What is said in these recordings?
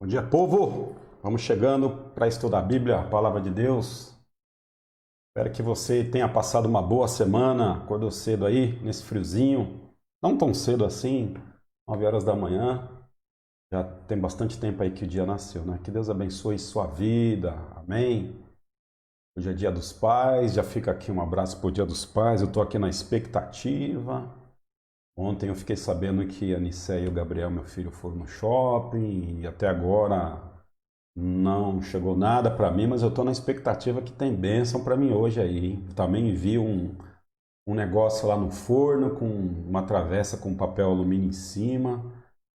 Bom dia, povo! Vamos chegando para estudar a Bíblia, a Palavra de Deus. Espero que você tenha passado uma boa semana, acordou cedo aí, nesse friozinho. Não tão cedo assim, 9 horas da manhã. Já tem bastante tempo aí que o dia nasceu, né? Que Deus abençoe sua vida, amém? Hoje é Dia dos Pais, já fica aqui um abraço para o Dia dos Pais. Eu estou aqui na expectativa. Ontem eu fiquei sabendo que a Nicéia e o Gabriel, meu filho, foram no shopping e até agora não chegou nada para mim, mas eu estou na expectativa que tem bênção para mim hoje aí, hein? Também vi um negócio lá no forno com uma travessa com papel alumínio em cima.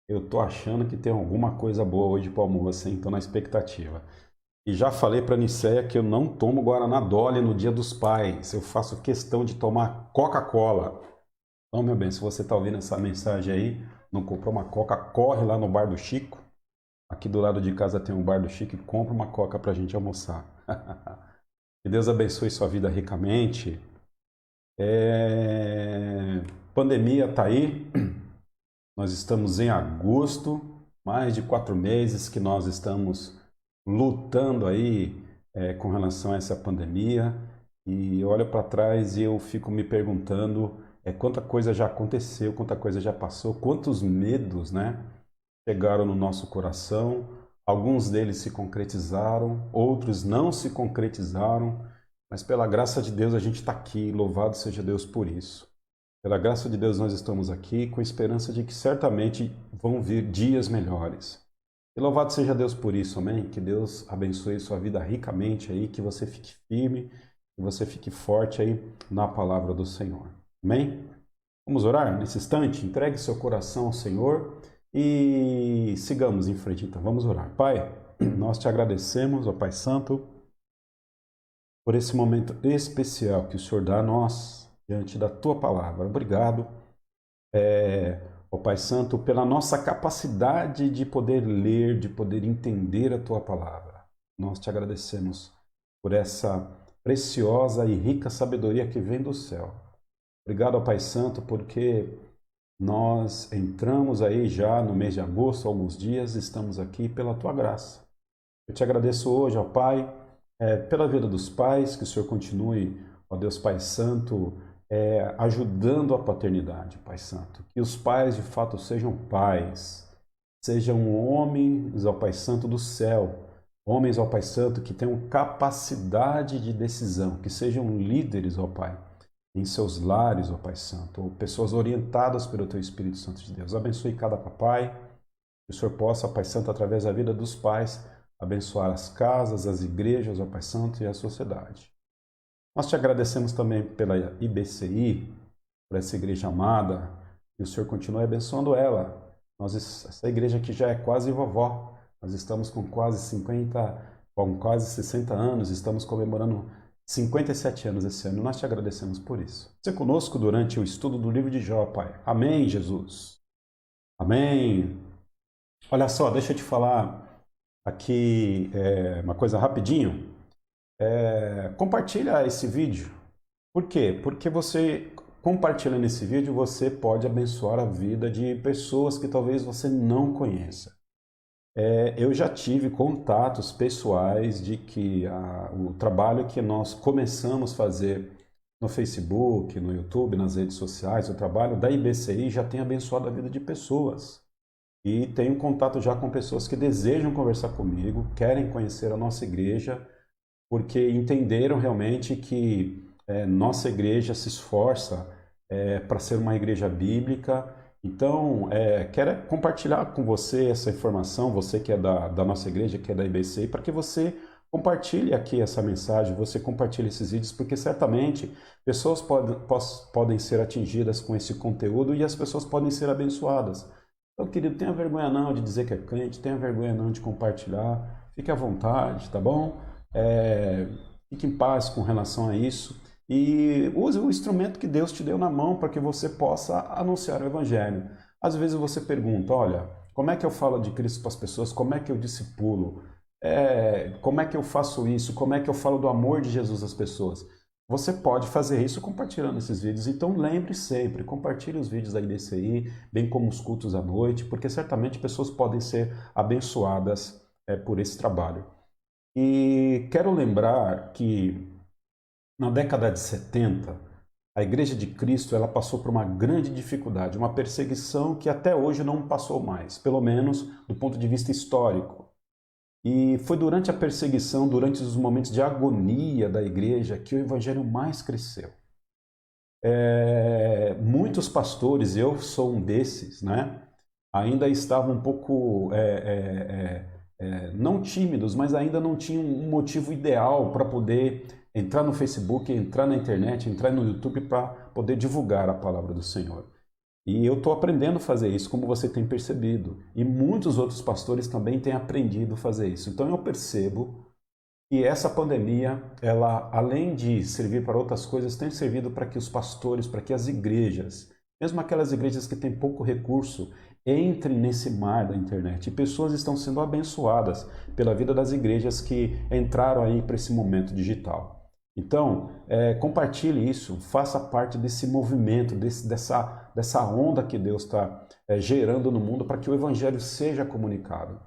Eu estou achando que tem alguma coisa boa hoje para o almoço, hein? Estou na expectativa. E já falei para a Nicéia que eu não tomo Guaraná Dolly no Dia dos Pais. Eu faço questão de tomar Coca-Cola. Então, meu bem, se você está ouvindo essa mensagem aí, não comprou uma Coca, corre lá no Bar do Chico. Aqui do lado de casa tem um Bar do Chico e compra uma Coca para a gente almoçar. Que Deus abençoe sua vida ricamente. Pandemia está aí. Nós estamos em agosto, mais de 4 meses que nós estamos lutando aí com relação a essa pandemia. E eu olho para trás e eu fico me perguntando quanta coisa já aconteceu, quanta coisa já passou, quantos medos, né, chegaram no nosso coração. Alguns deles se concretizaram, outros não se concretizaram, mas pela graça de Deus a gente está aqui, louvado seja Deus por isso. Pela graça de Deus nós estamos aqui com a esperança de que certamente vão vir dias melhores. E louvado seja Deus por isso, amém? Que Deus abençoe sua vida ricamente aí, que você fique firme, que você fique forte aí na palavra do Senhor. Amém? Vamos orar nesse instante? Entregue seu coração ao Senhor e sigamos em frente então. Vamos orar. Pai, nós te agradecemos, ó Pai Santo, por esse momento especial que o Senhor dá a nós diante da Tua Palavra. Obrigado, ó Pai Santo, pela nossa capacidade de poder ler, de poder entender a Tua Palavra. Nós te agradecemos por essa preciosa e rica sabedoria que vem do céu. Obrigado, ó Pai Santo, porque nós entramos aí já no mês de agosto, alguns dias, estamos aqui pela Tua graça. Eu te agradeço hoje, ó Pai, pela vida dos pais, que o Senhor continue, ó Deus Pai Santo, ajudando a paternidade, Pai Santo. Que os pais de fato sejam pais, sejam homens, ó Pai Santo do céu, homens, ó Pai Santo, que tenham capacidade de decisão, que sejam líderes, ó Pai, em seus lares, ó Pai Santo, ou pessoas orientadas pelo Teu Espírito Santo de Deus. Abençoe cada papai, que o Senhor possa, ó Pai Santo, através da vida dos pais, abençoar as casas, as igrejas, ó Pai Santo, e a sociedade. Nós te agradecemos também pela IBCI, por essa igreja amada, e o Senhor continue abençoando ela. Essa igreja aqui já é quase vovó, nós estamos com quase 60 anos, estamos comemorando 57 anos esse ano. Nós te agradecemos por isso. Seja conosco durante o estudo do livro de Jó, Pai. Amém, Jesus. Amém. Olha só, deixa eu te falar aqui uma coisa rapidinho. Compartilha esse vídeo. Por quê? Porque você, compartilhando esse vídeo, você pode abençoar a vida de pessoas que talvez você não conheça. Eu já tive contatos pessoais de que o trabalho que nós começamos a fazer no Facebook, no YouTube, nas redes sociais, o trabalho da IBCI já tem abençoado a vida de pessoas. E tenho contato já com pessoas que desejam conversar comigo, querem conhecer a nossa igreja, porque entenderam realmente que nossa igreja se esforça para ser uma igreja bíblica. Então, quero compartilhar com você essa informação, você que é da nossa igreja, que é da IBC, para que você compartilhe aqui essa mensagem, você compartilhe esses vídeos, porque certamente pessoas podem ser atingidas com esse conteúdo e as pessoas podem ser abençoadas. Então, querido, tenha vergonha não de dizer que é crente, tenha vergonha não de compartilhar, fique à vontade, tá bom? Fique em paz com relação a isso e use o instrumento que Deus te deu na mão para que você possa anunciar o Evangelho. Às vezes você pergunta, olha, como é que eu falo de Cristo para as pessoas? Como é que eu discipulo? Como é que eu faço isso? Como é que eu falo do amor de Jesus às pessoas? você pode fazer isso compartilhando esses vídeos. Então lembre sempre, compartilhe os vídeos da IDCI, bem como os cultos à noite, porque certamente pessoas podem ser abençoadas por esse trabalho. E quero lembrar que na década de 70, a Igreja de Cristo ela passou por uma grande dificuldade, uma perseguição que até hoje não passou mais, pelo menos do ponto de vista histórico. E foi durante a perseguição, durante os momentos de agonia da igreja, que o evangelho mais cresceu. Muitos pastores, eu sou um desses, né, ainda estavam um pouco, não tímidos, mas ainda não tinham um motivo ideal para poder entrar no Facebook, entrar na internet, entrar no YouTube para poder divulgar a palavra do Senhor. E eu estou aprendendo a fazer isso, como você tem percebido. E muitos outros pastores também têm aprendido a fazer isso. Então eu percebo que essa pandemia, ela, além de servir para outras coisas, tem servido para que os pastores, para que as igrejas, mesmo aquelas igrejas que têm pouco recurso, entrem nesse mar da internet. E pessoas estão sendo abençoadas pela vida das igrejas que entraram aí para esse momento digital. Então, compartilhe isso, faça parte desse movimento, dessa onda que Deus está gerando no mundo para que o Evangelho seja comunicado.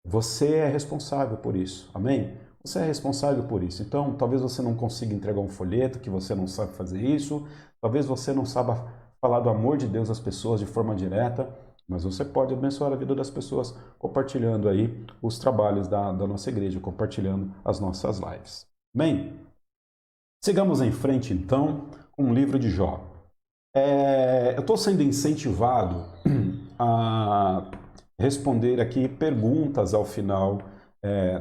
Você é responsável por isso, amém? Você é responsável por isso. Então, talvez você não consiga entregar um folheto, que você não sabe fazer isso, talvez você não saiba falar do amor de Deus às pessoas de forma direta, mas você pode abençoar a vida das pessoas compartilhando aí os trabalhos da nossa igreja, compartilhando as nossas lives. Bem, sigamos em frente, então, com o livro de Jó. Eu estou sendo incentivado a responder aqui perguntas ao final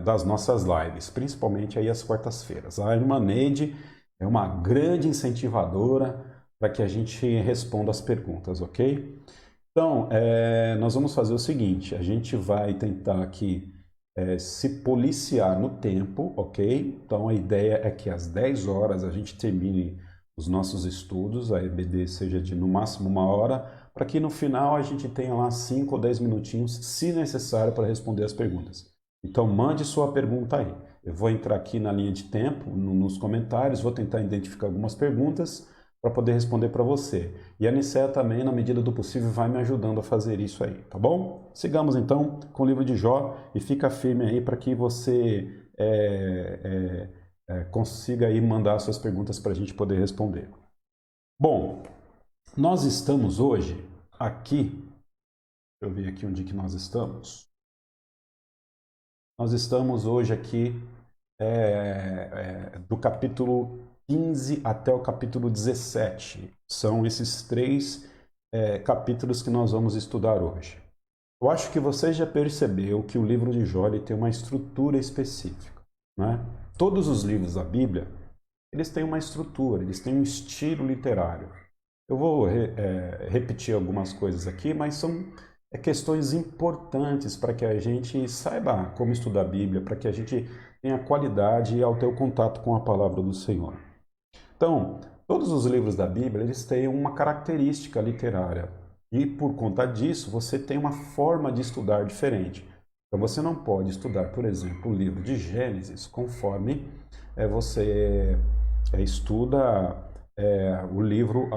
das nossas lives, principalmente aí às quartas-feiras. A irmã Neide é uma grande incentivadora para que a gente responda as perguntas, ok? Então, nós vamos fazer o seguinte, a gente vai tentar aqui se policiar no tempo, ok? Então a ideia é que às 10 horas a gente termine os nossos estudos, a EBD seja de no máximo 1 hora, para que no final a gente tenha lá 5 ou 10 minutinhos, se necessário, para responder as perguntas. Então mande sua pergunta aí. Eu vou entrar aqui na linha de tempo, nos comentários, vou tentar identificar algumas perguntas para poder responder para você. E a Nicéia também, na medida do possível, vai me ajudando a fazer isso aí, tá bom? Sigamos então com o livro de Jó e fica firme aí para que você consiga aí mandar suas perguntas para a gente poder responder. Bom, nós estamos hoje aqui, deixa eu ver aqui onde que nós estamos. Nós estamos hoje aqui do capítulo 15 até o capítulo 17. São esses 3 capítulos que nós vamos estudar hoje. Eu acho que você já percebeu que o livro de Jó tem uma estrutura específica, né? Todos os livros da Bíblia, eles têm uma estrutura, eles têm um estilo literário. Eu vou repetir algumas coisas aqui, mas são questões importantes para que a gente saiba como estudar a Bíblia, para que a gente tenha qualidade ao ter o contato com a palavra do Senhor. Então, todos os livros da Bíblia, eles têm uma característica literária. E por conta disso, você tem uma forma de estudar diferente. Então, você não pode estudar, por exemplo, o livro de Gênesis conforme você estuda o livro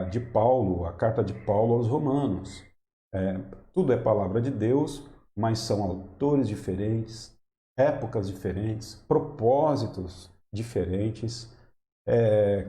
de Paulo, a carta de Paulo aos Romanos. Tudo é palavra de Deus, mas são autores diferentes, épocas diferentes, propósitos diferentes,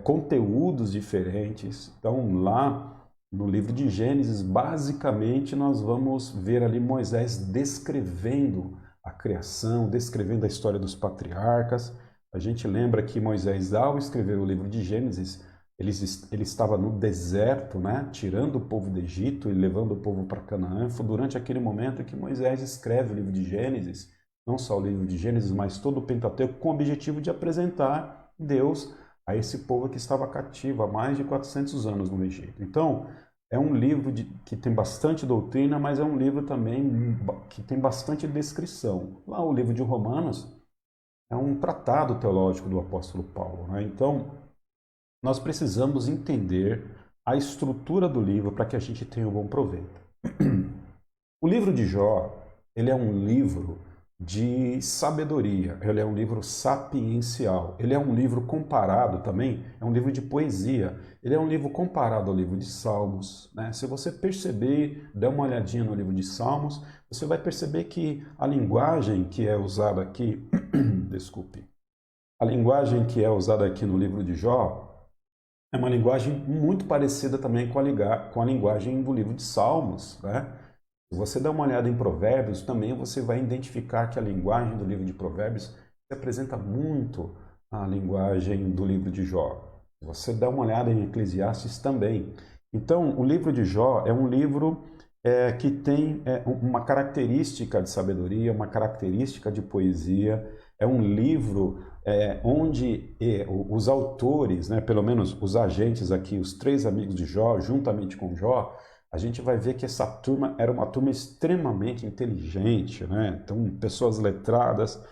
conteúdos diferentes. Então, lá no livro de Gênesis, basicamente, nós vamos ver ali Moisés descrevendo a criação, descrevendo a história dos patriarcas. A gente lembra que Moisés, ao escrever o livro de Gênesis, ele estava no deserto, né, tirando o povo do Egito e levando o povo para Canaã. Foi durante aquele momento que Moisés escreve o livro de Gênesis, não só o livro de Gênesis, mas todo o Pentateuco, com o objetivo de apresentar Deus a esse povo que estava cativo há mais de 400 anos no Egito. Então, é um livro que tem bastante doutrina, mas é um livro também que tem bastante descrição. Lá o livro de Romanos é um tratado teológico do apóstolo Paulo, né? Então, nós precisamos entender a estrutura do livro para que a gente tenha um bom proveito. O livro de Jó, ele é um livro de sabedoria, ele é um livro sapiencial, ele é um livro comparado também, é um livro de poesia, ele é um livro comparado ao livro de Salmos, né? Se você perceber, dá uma olhadinha no livro de Salmos, você vai perceber que a linguagem que é usada aqui, desculpe, a linguagem que é usada aqui no livro de Jó é uma linguagem muito parecida também com a linguagem do livro de Salmos, né? Se você dá uma olhada em Provérbios, também você vai identificar que a linguagem do livro de Provérbios se apresenta muito à linguagem do livro de Jó. Você dá uma olhada em Eclesiastes também. Então, o livro de Jó é um livro que tem uma característica de sabedoria, uma característica de poesia. É um livro onde os autores, né, pelo menos os agentes aqui, os três amigos de Jó, juntamente com Jó, a gente vai ver que essa turma era uma turma extremamente inteligente, né? Então, pessoas letradas,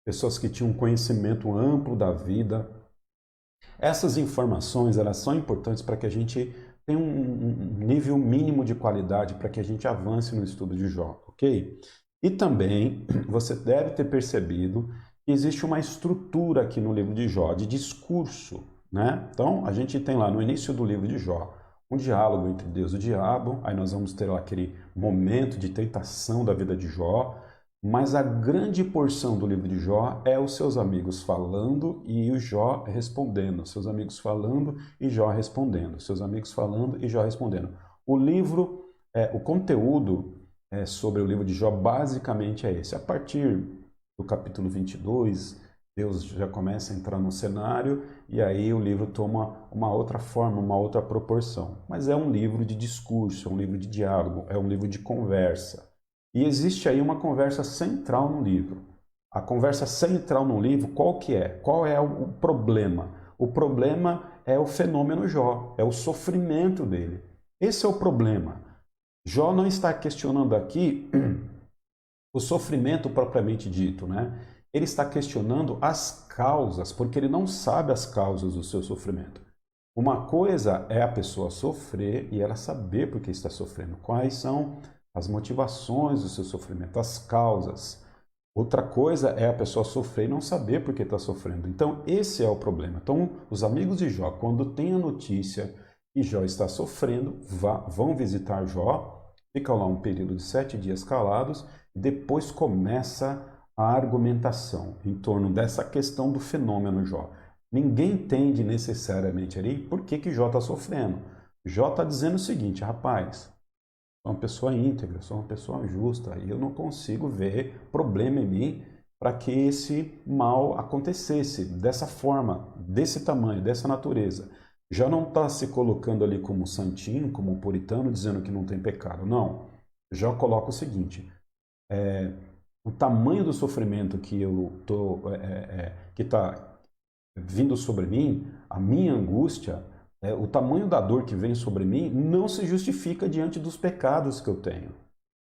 pessoas que tinham um conhecimento amplo da vida. Essas informações, elas são importantes para que a gente tenha um nível mínimo de qualidade para que a gente avance no estudo de Jó, ok? E também, você deve ter percebido que existe uma estrutura aqui no livro de Jó, de discurso, né? Então, a gente tem lá no início do livro de Jó, um diálogo entre Deus e o diabo, aí nós vamos ter lá aquele momento de tentação da vida de Jó, mas a grande porção do livro de Jó é os seus amigos falando e o Jó respondendo, seus amigos falando e Jó respondendo, seus amigos falando e Jó respondendo. O livro, o conteúdo sobre o livro de Jó basicamente é esse. A partir do capítulo 22, Deus já começa a entrar no cenário e aí o livro toma uma outra forma, uma outra proporção. Mas é um livro de discurso, é um livro de diálogo, é um livro de conversa. E existe aí uma conversa central no livro. A conversa central no livro, qual que é? Qual é o problema? O problema é o fenômeno Jó, é o sofrimento dele. Esse é o problema. Jó não está questionando aqui o sofrimento propriamente dito, né? Ele está questionando as causas, porque ele não sabe as causas do seu sofrimento. Uma coisa é a pessoa sofrer e ela saber por que está sofrendo, quais são as motivações do seu sofrimento, as causas. Outra coisa é a pessoa sofrer e não saber por que está sofrendo. Então, esse é o problema. Então, os amigos de Jó, quando têm a notícia que Jó está sofrendo, vão visitar Jó, ficam lá um período de 7 dias calados, depois começa a argumentação em torno dessa questão do fenômeno Jó. Ninguém entende necessariamente ali por que Jó está sofrendo. Jó está dizendo o seguinte, rapaz, sou uma pessoa íntegra, sou uma pessoa justa e eu não consigo ver problema em mim para que esse mal acontecesse dessa forma, desse tamanho, dessa natureza. Já não está se colocando ali como santinho, como puritano, dizendo que não tem pecado. Não. Já coloca o seguinte, o tamanho do sofrimento que que está vindo sobre mim, a minha angústia, o tamanho da dor que vem sobre mim não se justifica diante dos pecados que eu tenho.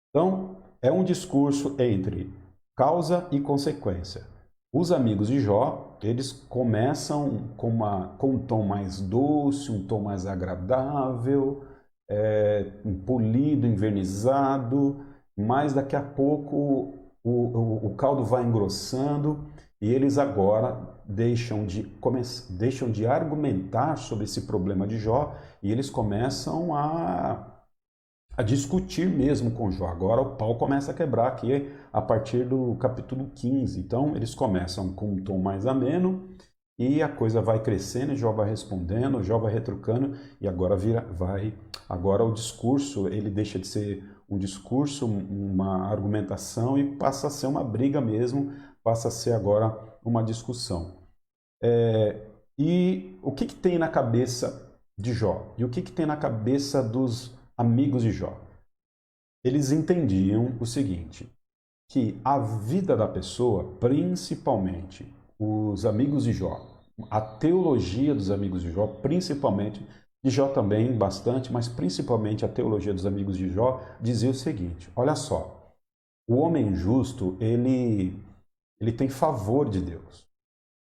Então, é um discurso entre causa e consequência. Os amigos de Jó, eles começam com um tom mais doce, um tom mais agradável, polido, envernizado, mas daqui a pouco o caldo vai engrossando e eles agora deixam de argumentar sobre esse problema de Jó e eles começam a discutir mesmo com Jó. Agora o pau começa a quebrar aqui a partir do capítulo 15. Então eles começam com um tom mais ameno e a coisa vai crescendo, e Jó vai respondendo, Jó vai retrucando e agora agora o discurso, ele deixa de ser um discurso, uma argumentação e passa a ser uma briga mesmo, passa a ser agora uma discussão. E o que tem na cabeça de Jó? E o que tem na cabeça dos amigos de Jó? Eles entendiam o seguinte, que a vida da pessoa, principalmente os amigos de Jó, a teologia dos amigos de Jó, principalmente, de Jó também bastante, mas principalmente a teologia dos amigos de Jó, dizia o seguinte, olha só, o homem justo, ele tem favor de Deus.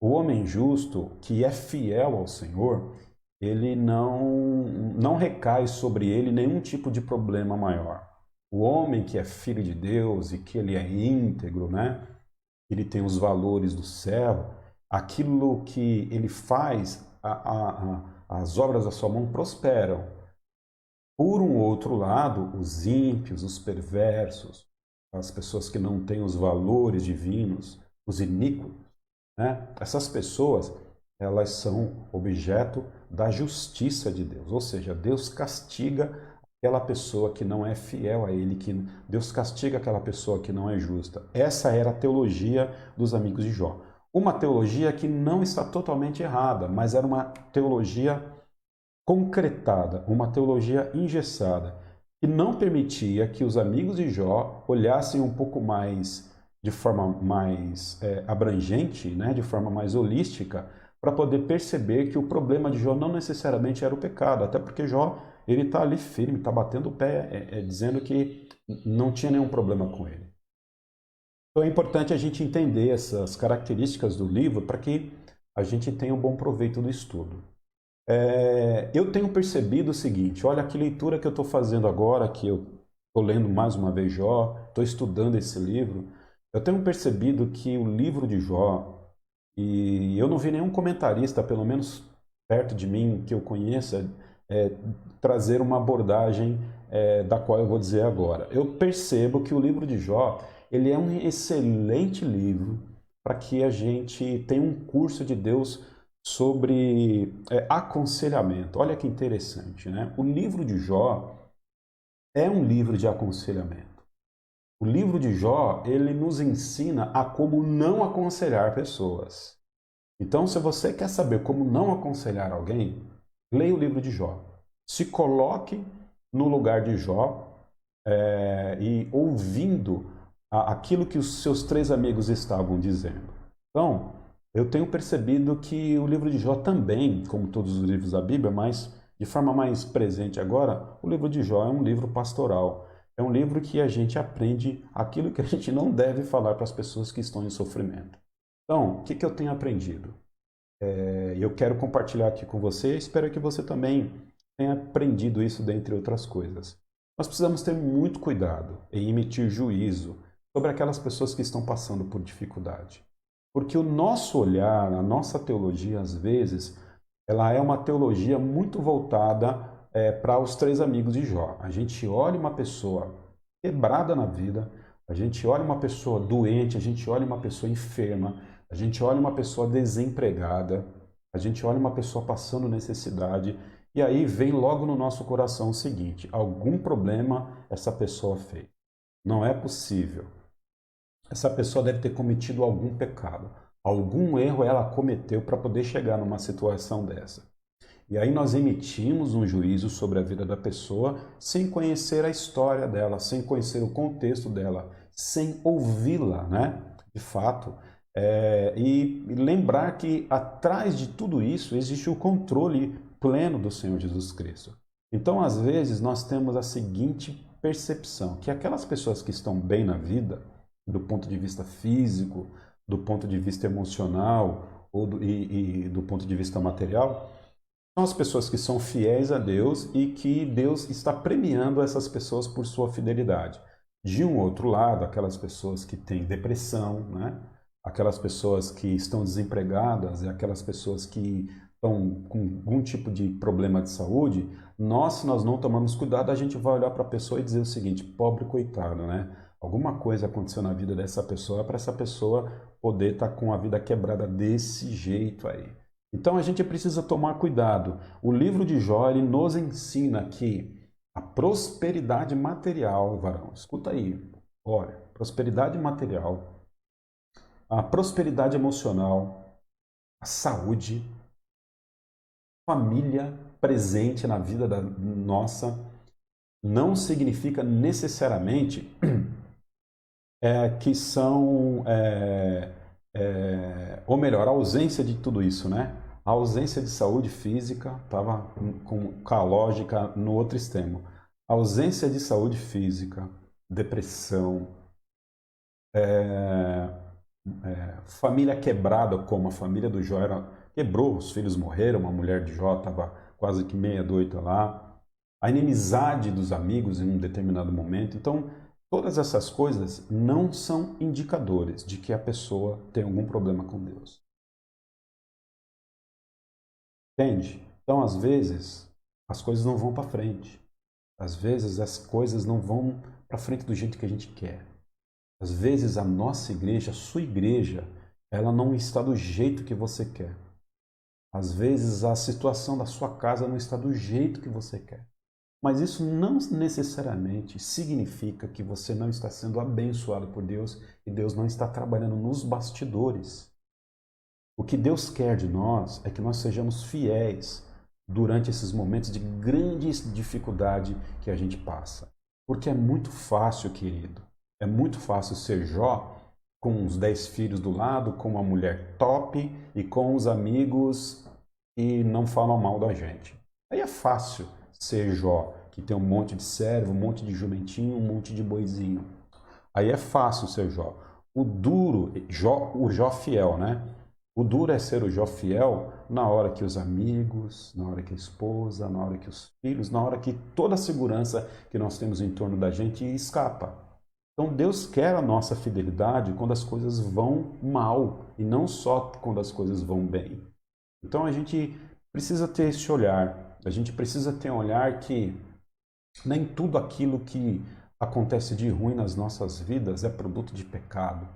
O homem justo, que é fiel ao Senhor, ele não recai sobre ele nenhum tipo de problema maior. o homem que é filho de Deus e que ele é íntegro, né? Ele tem os valores do céu, aquilo que ele faz, as obras da sua mão prosperam. Por um outro lado, os ímpios, os perversos, as pessoas que não têm os valores divinos, os iníquos, né? Essas pessoas, elas são objeto da justiça de Deus, ou seja, Deus castiga aquela pessoa que não é fiel a Ele, que Deus castiga aquela pessoa que não é justa. Essa era a teologia dos amigos de Jó. Uma teologia que não está totalmente errada, mas era uma teologia concretada, uma teologia engessada, que não permitia que os amigos de Jó olhassem um pouco mais, de forma mais abrangente, né, de forma mais holística, para poder perceber que o problema de Jó não necessariamente era o pecado, até porque Jó ele está ali firme, está batendo o pé, dizendo que não tinha nenhum problema com ele. Então é importante a gente entender essas características do livro para que a gente tenha um bom proveito do estudo. Eu tenho percebido o seguinte, olha que leitura que eu estou fazendo agora, que eu estou lendo mais uma vez Jó, estou estudando esse livro, eu tenho percebido que o livro de Jó, e eu não vi nenhum comentarista, pelo menos perto de mim, que eu conheça, trazer uma abordagem da qual eu vou dizer agora. Eu percebo que o livro de Jó, ele é um excelente livro para que a gente tenha um curso de Deus sobre aconselhamento. Olha que interessante, né? O livro de Jó é um livro de aconselhamento. O livro de Jó, ele nos ensina a como não aconselhar pessoas. Então, se você quer saber como não aconselhar alguém, leia o livro de Jó. Se coloque no lugar de Jó e ouvindo aquilo que os seus três amigos estavam dizendo. Então, eu tenho percebido que o livro de Jó também, como todos os livros da Bíblia, mas de forma mais presente agora, o livro de Jó é um livro pastoral. É um livro que a gente aprende aquilo que a gente não deve falar para as pessoas que estão em sofrimento. Então, o que eu tenho aprendido? Eu quero compartilhar aqui com você, espero que você também tenha aprendido isso, dentre outras coisas. Nós precisamos ter muito cuidado em emitir juízo sobre aquelas pessoas que estão passando por dificuldade. Porque o nosso olhar, a nossa teologia, às vezes, ela é uma teologia muito voltada para os três amigos de Jó. A gente olha uma pessoa quebrada na vida, a gente olha uma pessoa doente, a gente olha uma pessoa enferma, a gente olha uma pessoa desempregada, a gente olha uma pessoa passando necessidade, e aí vem logo no nosso coração o seguinte: algum problema essa pessoa fez. Não é possível. Essa pessoa deve ter cometido algum pecado. Algum erro ela cometeu para poder chegar numa situação dessa. E aí nós emitimos um juízo sobre a vida da pessoa sem conhecer a história dela, sem conhecer o contexto dela, sem ouvi-la, né? De fato. E lembrar que atrás de tudo isso existe o controle pleno do Senhor Jesus Cristo. Então, às vezes, nós temos a seguinte percepção, que aquelas pessoas que estão bem na vida, do ponto de vista físico, do ponto de vista emocional e do ponto de vista material, são as pessoas que são fiéis a Deus e que Deus está premiando essas pessoas por sua fidelidade. De um outro lado, aquelas pessoas que têm depressão, né? Aquelas pessoas que estão desempregadas e aquelas pessoas que estão com algum tipo de problema de saúde, se nós não tomarmos cuidado, a gente vai olhar para a pessoa e dizer o seguinte: pobre coitado, né? Alguma coisa aconteceu na vida dessa pessoa para essa pessoa poder estar com a vida quebrada desse jeito aí. Então a gente precisa tomar cuidado. O livro de Jó, ele nos ensina que a prosperidade material, varão, escuta aí, olha, prosperidade material, a prosperidade emocional, a saúde, família presente na vida da nossa, não significa necessariamente que são, ou melhor, a ausência de tudo isso, né? A ausência de saúde física, estava com a lógica no outro extremo. A ausência de saúde física, depressão, família quebrada, como a família do Jó quebrou, os filhos morreram, uma mulher de Jó estava quase que meia doida lá. a inimizade dos amigos em um determinado momento. Então, todas essas coisas não são indicadores de que a pessoa tem algum problema com Deus. Entende? Então, às vezes, as coisas não vão para frente. Às vezes, as coisas não vão para frente do jeito que a gente quer. Às vezes, a nossa igreja, a sua igreja, ela não está do jeito que você quer. Às vezes, a situação da sua casa não está do jeito que você quer. Mas isso não necessariamente significa que você não está sendo abençoado por Deus e Deus não está trabalhando nos bastidores. O que Deus quer de nós é que nós sejamos fiéis durante esses momentos de grande dificuldade que a gente passa. Porque é muito fácil, querido, é muito fácil ser Jó com os 10 filhos do lado, com uma mulher top e com os amigos que não falam mal da gente. Aí é fácil ser Jó, que tem um monte de servo, um monte de jumentinho, um monte de boizinho. Aí é fácil ser Jó. O duro, o Jó fiel, né? O duro é ser o Jó fiel na hora que os amigos, na hora que a esposa, na hora que os filhos, na hora que toda a segurança que nós temos em torno da gente escapa. Então Deus quer a nossa fidelidade quando as coisas vão mal e não só quando as coisas vão bem. Então a gente precisa ter esse olhar, a gente precisa ter um olhar que nem tudo aquilo que acontece de ruim nas nossas vidas é produto de pecado.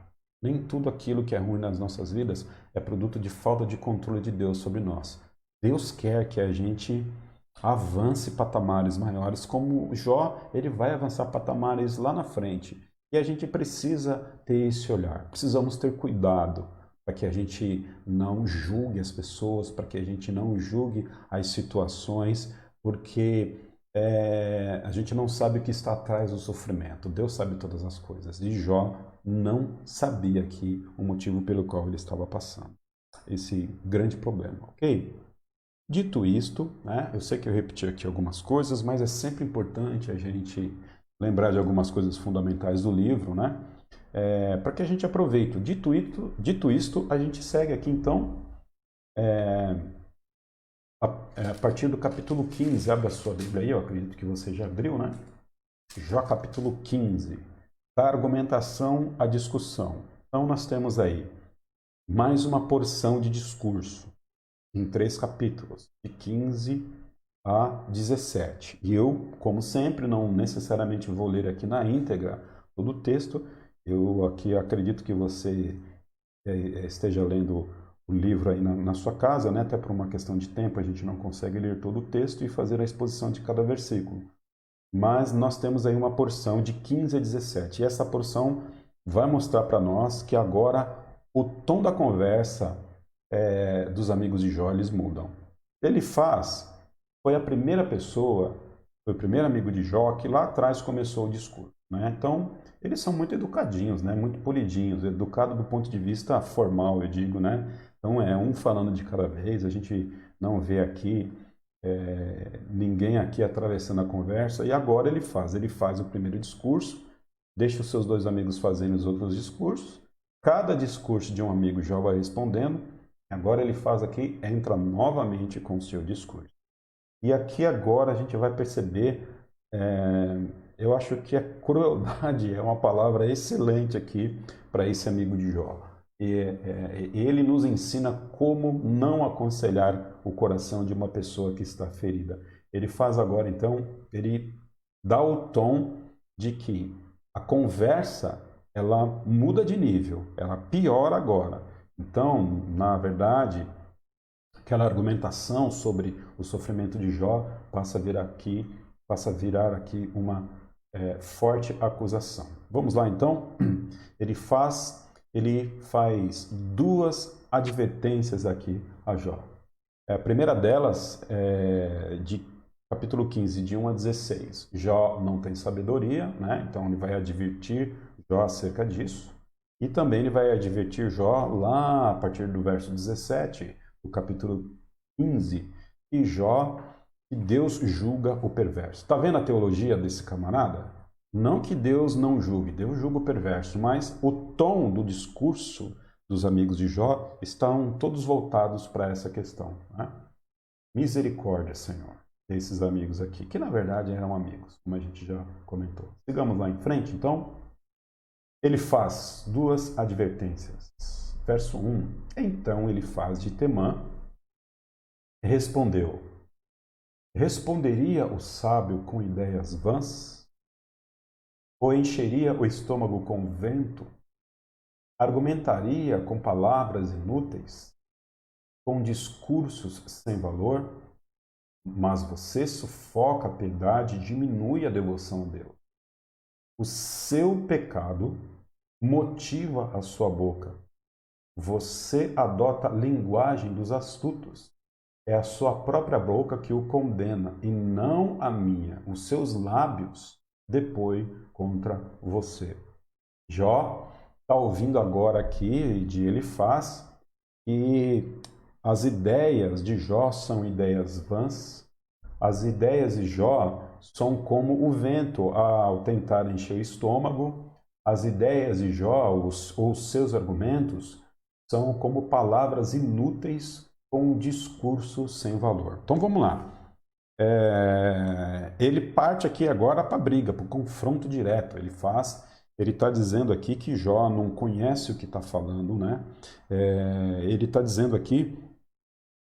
Nem tudo aquilo que é ruim nas nossas vidas é produto de falta de controle de Deus sobre nós. Deus quer que a gente avance patamares maiores, como Jó, ele vai avançar patamares lá na frente. E a gente precisa ter esse olhar, precisamos ter cuidado para que a gente não julgue as pessoas, para que a gente não julgue as situações, porque a gente não sabe o que está atrás do sofrimento. Deus sabe todas as coisas. E Jó não sabia aqui o motivo pelo qual ele estava passando esse grande problema, ok? Dito isto, né, eu sei que eu repeti aqui algumas coisas, mas é sempre importante a gente lembrar de algumas coisas fundamentais do livro, né? Para que a gente aproveite. Dito isto, a gente segue aqui então a partir do capítulo 15. Abre a sua Bíblia aí, eu acredito que você já abriu, né? Jó capítulo 15. Da argumentação à discussão. Então nós temos aí mais uma porção de discurso em 3 capítulos, de 15 a 17. E eu, como sempre, não necessariamente vou ler aqui na íntegra todo o texto. Eu aqui acredito que você esteja lendo o livro aí na sua casa, né? Até por uma questão de tempo a gente não consegue ler todo o texto e fazer a exposição de cada versículo. Mas nós temos aí uma porção de 15 a 17. E essa porção vai mostrar para nós que agora o tom da conversa dos amigos de Jó, eles mudam. Foi a primeira pessoa, foi o primeiro amigo de Jó que lá atrás começou o discurso, né? Então, eles são muito educadinhos, né? Muito polidinhos, educado do ponto de vista formal, eu digo, né? Então, é um falando de cada vez, a gente não vê aqui ninguém aqui atravessando a conversa. E agora ele faz o primeiro discurso, deixa os seus 2 amigos fazendo os outros discursos, cada discurso de um amigo Jó vai respondendo. Agora ele faz aqui, entra novamente com o seu discurso. E aqui agora a gente vai perceber, eu acho que a crueldade é uma palavra excelente aqui para esse amigo de Jó. Ele nos ensina como não aconselhar o coração de uma pessoa que está ferida. Ele faz agora, então, ele dá o tom de que a conversa, ela muda de nível, ela piora agora. Então, na verdade, aquela argumentação sobre o sofrimento de Jó passa a virar aqui uma forte acusação. Vamos lá, então? Ele faz 2 advertências aqui a Jó. A primeira delas é de capítulo 15, de 1 a 16. Jó não tem sabedoria, né? Então ele vai advertir Jó acerca disso. E também ele vai advertir Jó lá a partir do verso 17, do capítulo 15, e Jó, que Deus julga o perverso. Está vendo a teologia desse camarada? Não que Deus não julgue, Deus julga o perverso, mas o tom do discurso dos amigos de Jó estão todos voltados para essa questão, né? Misericórdia, Senhor. esses amigos aqui, que na verdade eram amigos, como a gente já comentou. Sigamos lá em frente, então. Ele faz duas advertências. Verso 1. Então Elifaz de Temã respondeu: responderia o sábio com ideias vãs? Ou encheria o estômago com vento? Argumentaria com palavras inúteis? Com discursos sem valor? Mas você sufoca a piedade e diminui a devoção a Deus. O seu pecado motiva a sua boca. Você adota a linguagem dos astutos. É a sua própria boca que o condena, e não a minha. Os seus lábios depõem contra você. Jó está ouvindo agora aqui de Elifaz que as ideias de Jó são ideias vãs. As ideias de Jó são como o vento ao tentar encher o estômago. As ideias de Jó, ou os seus argumentos, são como palavras inúteis com um discurso sem valor. Então vamos lá. Ele parte aqui agora para a briga, para o confronto direto. Ele está dizendo aqui que Jó não conhece o que está falando, né? Ele está dizendo aqui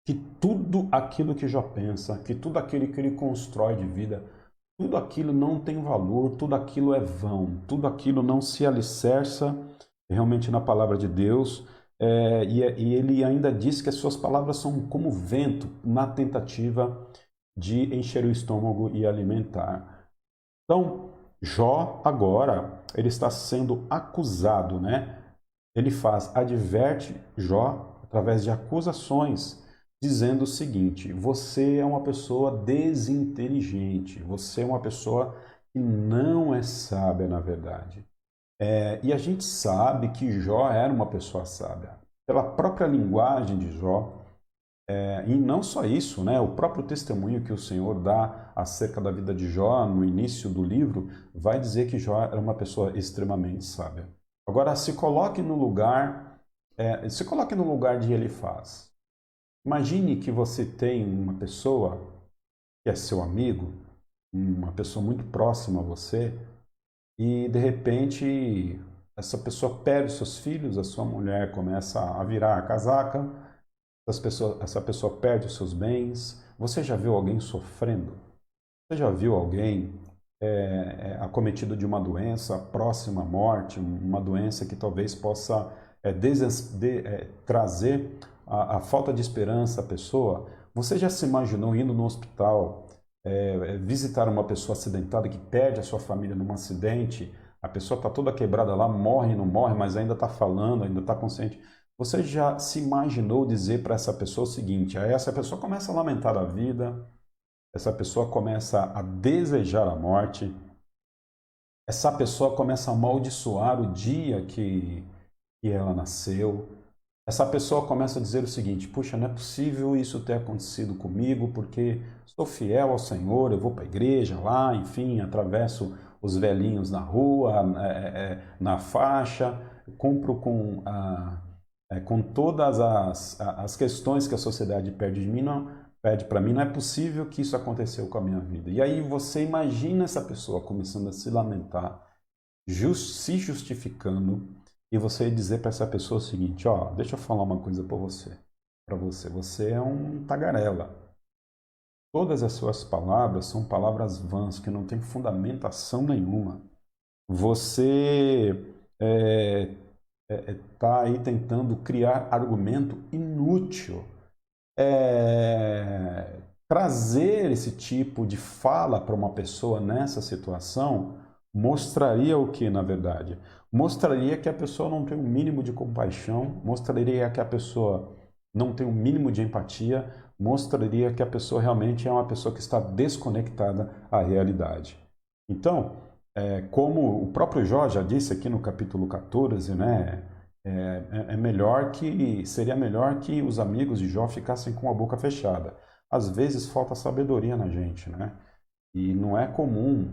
que tudo aquilo que Jó pensa, que tudo aquilo que ele constrói de vida, tudo aquilo não tem valor, tudo aquilo é vão, tudo aquilo não se alicerça realmente na palavra de Deus. E ele ainda diz que as suas palavras são como vento na tentativa de encher o estômago e alimentar. Então, Jó agora, ele está sendo acusado, né? Adverte Jó através de acusações, dizendo o seguinte: você é uma pessoa desinteligente, você é uma pessoa que não é sábia, na verdade. E a gente sabe que Jó era uma pessoa sábia. Pela própria linguagem de Jó, e não só isso, né? O próprio testemunho que o Senhor dá acerca da vida de Jó no início do livro vai dizer que Jó era uma pessoa extremamente sábia. Agora, se coloque no lugar de Elifaz. Imagine que você tem uma pessoa que é seu amigo, uma pessoa muito próxima a você, e de repente essa pessoa perde seus filhos, a sua mulher começa a virar a casaca, essa pessoa perde os seus bens. Você já viu alguém sofrendo? Você já viu alguém acometido de uma doença próxima à morte, uma doença que talvez possa trazer a falta de esperança à pessoa? Você já se imaginou indo no hospital, visitar uma pessoa acidentada que perde a sua família num acidente? A pessoa está toda quebrada lá, morre, não morre, mas ainda está falando, ainda está consciente. Você já se imaginou dizer para essa pessoa o seguinte? Aí essa pessoa começa a lamentar a vida, essa pessoa começa a desejar a morte, essa pessoa começa a amaldiçoar o dia que ela nasceu. Essa pessoa começa a dizer o seguinte: puxa, não é possível isso ter acontecido comigo, porque sou fiel ao Senhor, eu vou para a igreja lá, enfim, atravesso os velhinhos na rua, na faixa, cumpro com todas as questões que a sociedade pede para mim, não é possível que isso aconteceu com a minha vida. E aí você imagina essa pessoa começando a se lamentar, se justificando, e você dizer para essa pessoa o seguinte: ó, deixa eu falar uma coisa para você. Você é um tagarela. Todas as suas palavras são palavras vãs, que não têm fundamentação nenhuma. Você está aí tentando criar argumento inútil. Trazer esse tipo de fala para uma pessoa nessa situação mostraria o que, na verdade? Mostraria que a pessoa não tem um mínimo de compaixão, mostraria que a pessoa não tem um mínimo de empatia, mostraria que a pessoa realmente é uma pessoa que está desconectada à realidade. Então, como o próprio Jó já disse aqui no capítulo 14, né, seria melhor que os amigos de Jó ficassem com a boca fechada. Às vezes falta sabedoria na gente, né? E não é comum,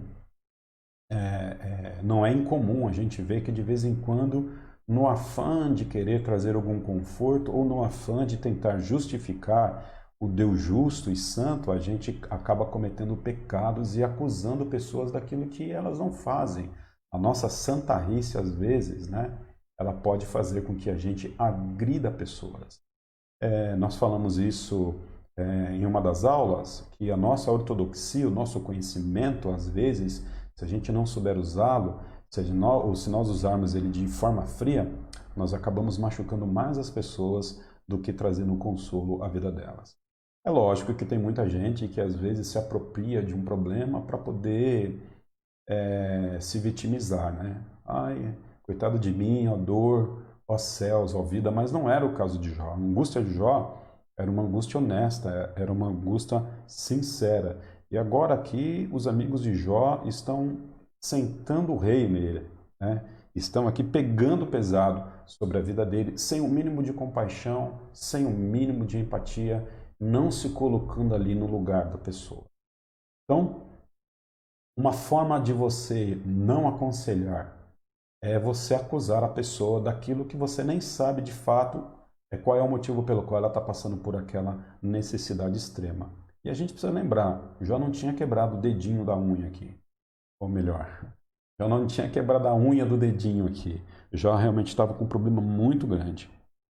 não é incomum a gente ver que de vez em quando, no afã de querer trazer algum conforto ou no afã de tentar justificar o Deus justo e santo, a gente acaba cometendo pecados e acusando pessoas daquilo que elas não fazem. A nossa santarrice, às vezes, né, ela pode fazer com que a gente agrida pessoas. Nós falamos isso em uma das aulas, que a nossa ortodoxia, o nosso conhecimento, às vezes, se a gente não souber usá-lo, ou se nós usarmos ele de forma fria, nós acabamos machucando mais as pessoas do que trazendo consolo à vida delas. É lógico que tem muita gente que às vezes se apropria de um problema para poder se vitimizar, né? Ai, coitado de mim, ó dor, ó céus, ó vida, mas não era o caso de Jó. A angústia de Jó era uma angústia honesta, era uma angústia sincera. E agora aqui os amigos de Jó estão sentando o rei nele, né? Estão aqui pegando pesado sobre a vida dele, sem o mínimo de compaixão, sem o mínimo de empatia, não se colocando ali no lugar da pessoa. Então, uma forma de você não aconselhar é você acusar a pessoa daquilo que você nem sabe de fato qual é o motivo pelo qual ela está passando por aquela necessidade extrema. E a gente precisa lembrar, Jó não tinha quebrado o dedinho da unha aqui. Ou melhor, Jó não tinha quebrado a unha do dedinho aqui. Jó realmente estava com um problema muito grande.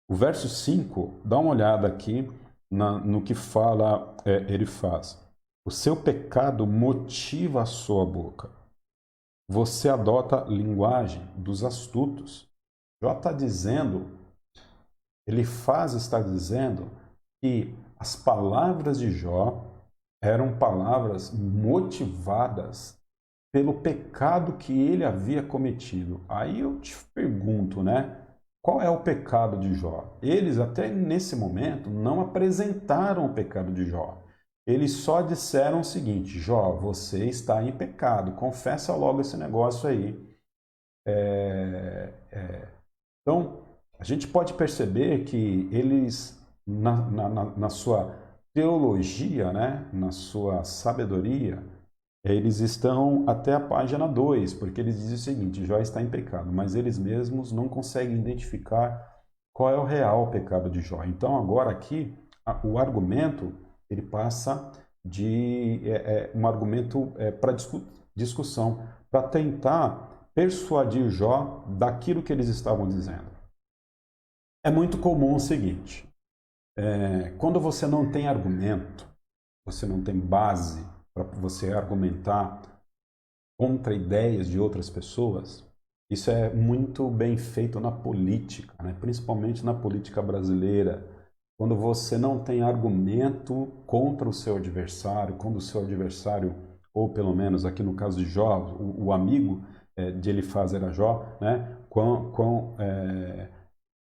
O verso 5, dá uma olhada aqui no que fala ele faz. O seu pecado motiva a sua boca. Você adota a linguagem dos astutos. Jó está dizendo, está dizendo que as palavras de Jó eram palavras motivadas pelo pecado que ele havia cometido. Aí eu te pergunto, né? Qual é o pecado de Jó? Eles, até nesse momento, não apresentaram o pecado de Jó. Eles só disseram o seguinte: Jó, você está em pecado, confessa logo esse negócio aí. Então, a gente pode perceber que eles, na sua teologia, né, na sua sabedoria, eles estão até a página 2, porque eles dizem o seguinte: Jó está em pecado, mas eles mesmos não conseguem identificar qual é o real pecado de Jó. Então, agora aqui, o argumento ele passa de um argumento para discussão, para tentar persuadir Jó daquilo que eles estavam dizendo. É muito comum o seguinte: quando você não tem argumento, você não tem base para você argumentar contra ideias de outras pessoas, isso é muito bem feito na política, né? Principalmente na política brasileira. Quando você não tem argumento contra o seu adversário, quando o seu adversário, ou pelo menos aqui no caso de Jó, o amigo de Elifaz era Jó, né?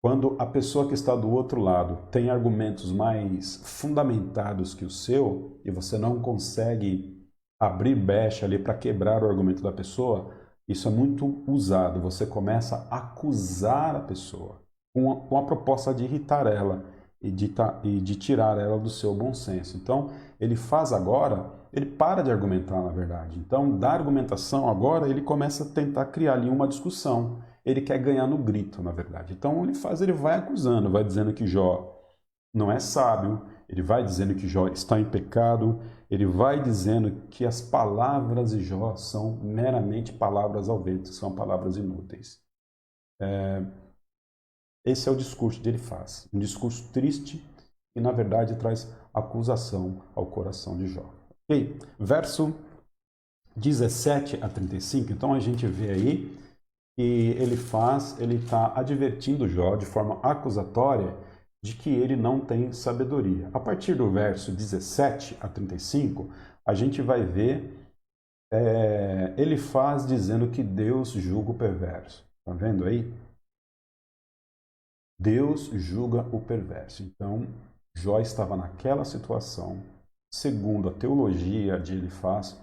Quando a pessoa que está do outro lado tem argumentos mais fundamentados que o seu, e você não consegue abrir brecha ali para quebrar o argumento da pessoa, isso é muito usado. Você começa a acusar a pessoa com a proposta de irritar ela e de tirar ela do seu bom senso. Então, ele faz agora, ele para de argumentar, na verdade. Então, da argumentação agora, ele começa a tentar criar ali uma discussão. Ele quer ganhar no grito, na verdade. Então, ele vai acusando, vai dizendo que Jó não é sábio, ele vai dizendo que Jó está em pecado, ele vai dizendo que as palavras de Jó são meramente palavras ao vento, são palavras inúteis. Esse é o discurso que ele faz. Um discurso triste e, na verdade, traz acusação ao coração de Jó. Ok? Verso 17 a 35. Então, a gente vê aí que ele está advertindo Jó de forma acusatória de que ele não tem sabedoria. A partir do verso 17 a 35, a gente vai ver Elifaz dizendo que Deus julga o perverso. Está vendo aí? Deus julga o perverso. Então, Jó estava naquela situação, segundo a teologia de Elifaz,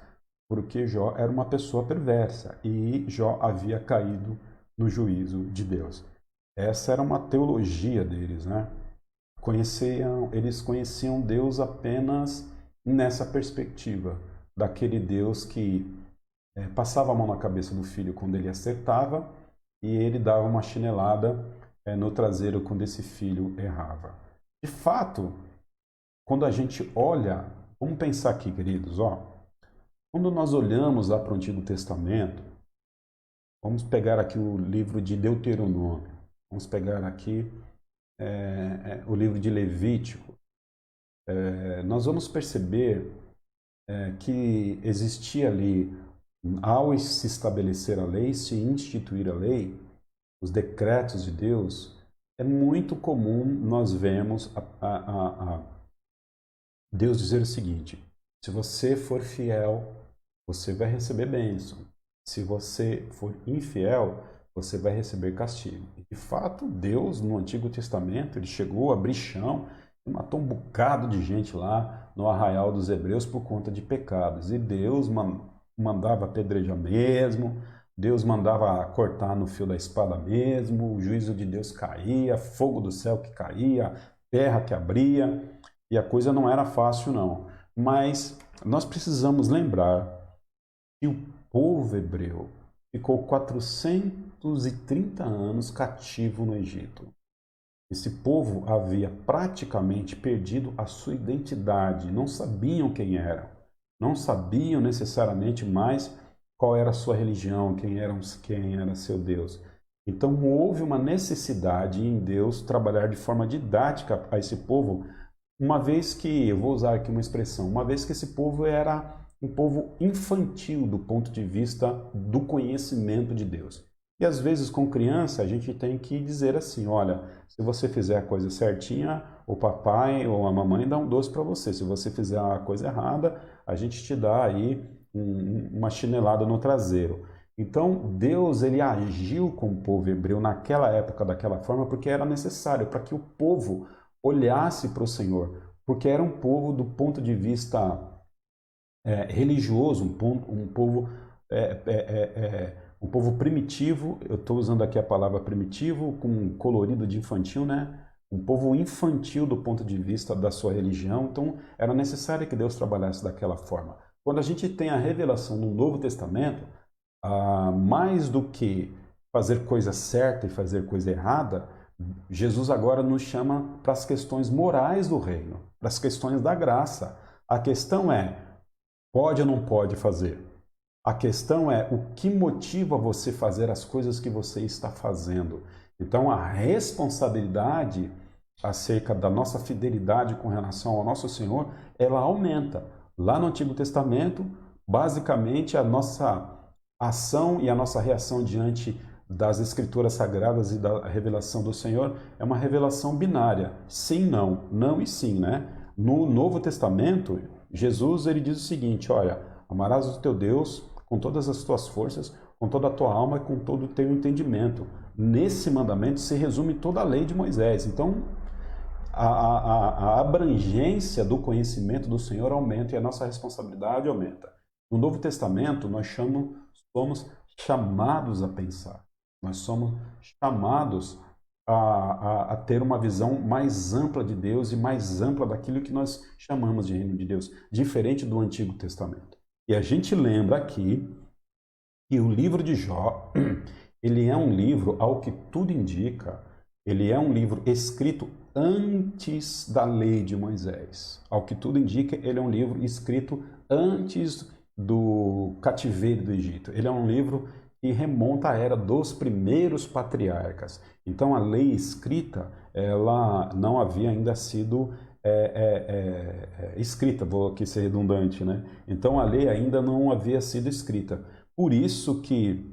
porque Jó era uma pessoa perversa e Jó havia caído no juízo de Deus. Essa era uma teologia deles, né? Eles conheciam Deus apenas nessa perspectiva, daquele Deus que passava a mão na cabeça do filho quando ele acertava e ele dava uma chinelada no traseiro quando esse filho errava. De fato, quando a gente olha, vamos pensar aqui, queridos, ó, quando nós olhamos lá para o Antigo Testamento, vamos pegar aqui o livro de Deuteronômio, vamos pegar aqui o livro de Levítico, nós vamos perceber que existia ali, ao se estabelecer a lei, se instituir a lei, os decretos de Deus, é muito comum nós vemos Deus dizer o seguinte: se você for fiel, você vai receber bênção. Se você for infiel, você vai receber castigo. E, de fato, Deus, no Antigo Testamento, ele chegou a abrir chão e matou um bocado de gente lá no arraial dos hebreus por conta de pecados. E Deus mandava apedrejar mesmo, Deus mandava cortar no fio da espada mesmo, o juízo de Deus caía, fogo do céu que caía, terra que abria, e a coisa não era fácil não. Mas nós precisamos lembrar que o povo hebreu ficou 430 anos cativo no Egito. Esse povo havia praticamente perdido a sua identidade, não sabiam quem eram, não sabiam necessariamente mais qual era a sua religião, quem era seu Deus. Então houve uma necessidade em Deus trabalhar de forma didática a esse povo, uma vez que, eu vou usar aqui uma expressão, uma vez que esse povo era um povo infantil do ponto de vista do conhecimento de Deus. E às vezes com criança a gente tem que dizer assim, olha, se você fizer a coisa certinha, o papai ou a mamãe dá um doce para você. Se você fizer a coisa errada, a gente te dá aí uma chinelada no traseiro. Então Deus ele agiu com o povo hebreu naquela época daquela forma porque era necessário para que o povo olhasse para o Senhor, porque era um povo do ponto de vista religioso, um povo primitivo. Eu estou usando aqui a palavra primitivo com colorido de infantil, né? Um povo infantil do ponto de vista da sua religião. Então era necessário que Deus trabalhasse daquela forma. Quando a gente tem a revelação no Novo Testamento, mais do que fazer coisa certa e fazer coisa errada, Jesus agora nos chama para as questões morais do reino, para as questões da graça. A questão é, pode ou não pode fazer? A questão é o que motiva você fazer as coisas que você está fazendo. Então a responsabilidade acerca da nossa fidelidade com relação ao nosso Senhor, ela aumenta. Lá no Antigo Testamento, basicamente a nossa ação e a nossa reação diante das Escrituras Sagradas e da revelação do Senhor é uma revelação binária. Sim, não. Não e sim, né? No Novo Testamento, Jesus ele diz o seguinte, olha, amarás o teu Deus com todas as tuas forças, com toda a tua alma e com todo o teu entendimento. Nesse mandamento se resume toda a lei de Moisés. Então, a abrangência do conhecimento do Senhor aumenta e a nossa responsabilidade aumenta. No Novo Testamento, nós somos chamados a pensar. Nós somos chamados a ter uma visão mais ampla de Deus e mais ampla daquilo que nós chamamos de reino de Deus, diferente do Antigo Testamento. E a gente lembra aqui que o livro de Jó, ele é um livro, ao que tudo indica, ele é um livro escrito antes da lei de Moisés. Ao que tudo indica, ele é um livro escrito antes do cativeiro do Egito. Ele é um livro que remonta à era dos primeiros patriarcas. Então a lei escrita, ela não havia ainda sido escrita, vou aqui ser redundante, né? Então a lei ainda não havia sido escrita. Por isso que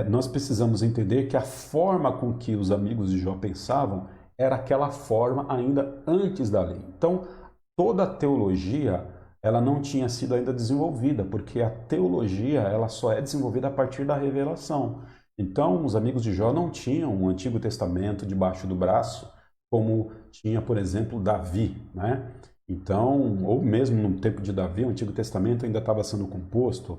nós precisamos entender que a forma com que os amigos de Jó pensavam era aquela forma ainda antes da lei. Então toda a teologia ela não tinha sido ainda desenvolvida, porque a teologia ela só é desenvolvida a partir da revelação. Então, os amigos de Jó não tinham o Antigo Testamento debaixo do braço, como tinha, por exemplo, Davi, né? Então, ou mesmo no tempo de Davi, o Antigo Testamento ainda estava sendo composto,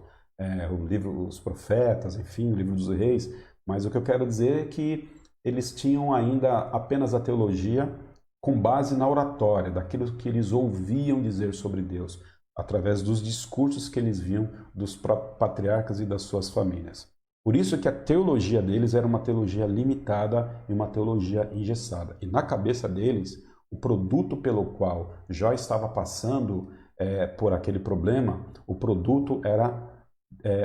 o livro, os profetas, enfim, o livro dos reis. Mas o que eu quero dizer é que eles tinham ainda apenas a teologia com base na oratória, daquilo que eles ouviam dizer sobre Deus, através dos discursos que eles viam dos patriarcas e das suas famílias. Por isso que a teologia deles era uma teologia limitada e uma teologia engessada. E na cabeça deles, o produto pelo qual Jó estava passando por aquele problema, o produto era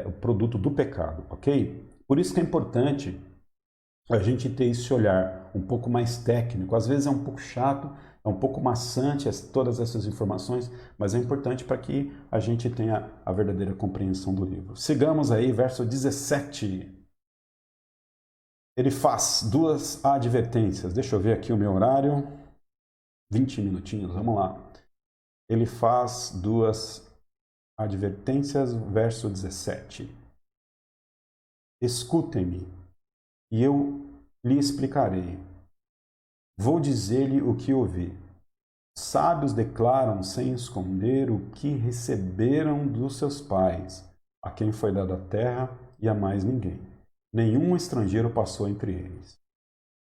o produto do pecado, ok? Por isso que é importante a gente ter esse olhar um pouco mais técnico. Às vezes é um pouco chato, é um pouco maçante todas essas informações, mas é importante para que a gente tenha a verdadeira compreensão do livro. Sigamos aí, verso 17. Ele faz duas advertências. Deixa eu ver aqui o meu horário. 20 minutinhos, vamos lá. Ele faz duas advertências, verso 17. Escutem-me, e eu lhe explicarei. Vou dizer-lhe o que ouvi. Sábios declaram sem esconder o que receberam dos seus pais, a quem foi dada a terra e a mais ninguém. Nenhum estrangeiro passou entre eles.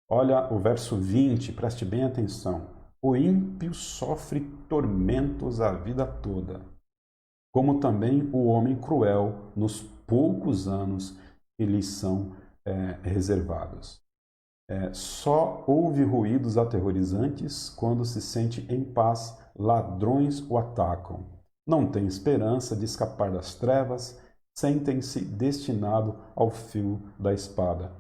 Olha o verso 20, preste bem atenção. O ímpio sofre tormentos a vida toda, como também o homem cruel nos poucos anos que lhes são reservados. Só ouve ruídos aterrorizantes quando se sente em paz, ladrões o atacam. Não tem esperança de escapar das trevas, sentem-se destinado ao fio da espada.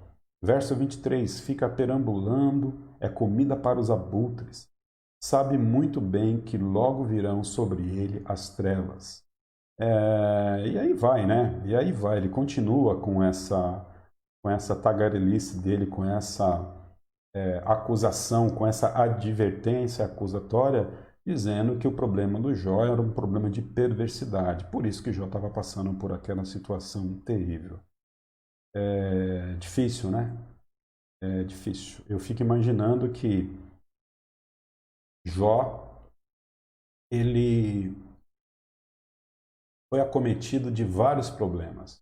Verso 23, fica perambulando, é comida para os abutres. Sabe muito bem que logo virão sobre ele as trevas. E aí vai, né? E aí vai, ele continua com essa tagarelice dele, com essa acusação, com essa advertência acusatória, dizendo que o problema do Jó era um problema de perversidade. Por isso que Jó estava passando por aquela situação terrível. É difícil, né? É difícil. Eu fico imaginando que Jó, ele foi acometido de vários problemas.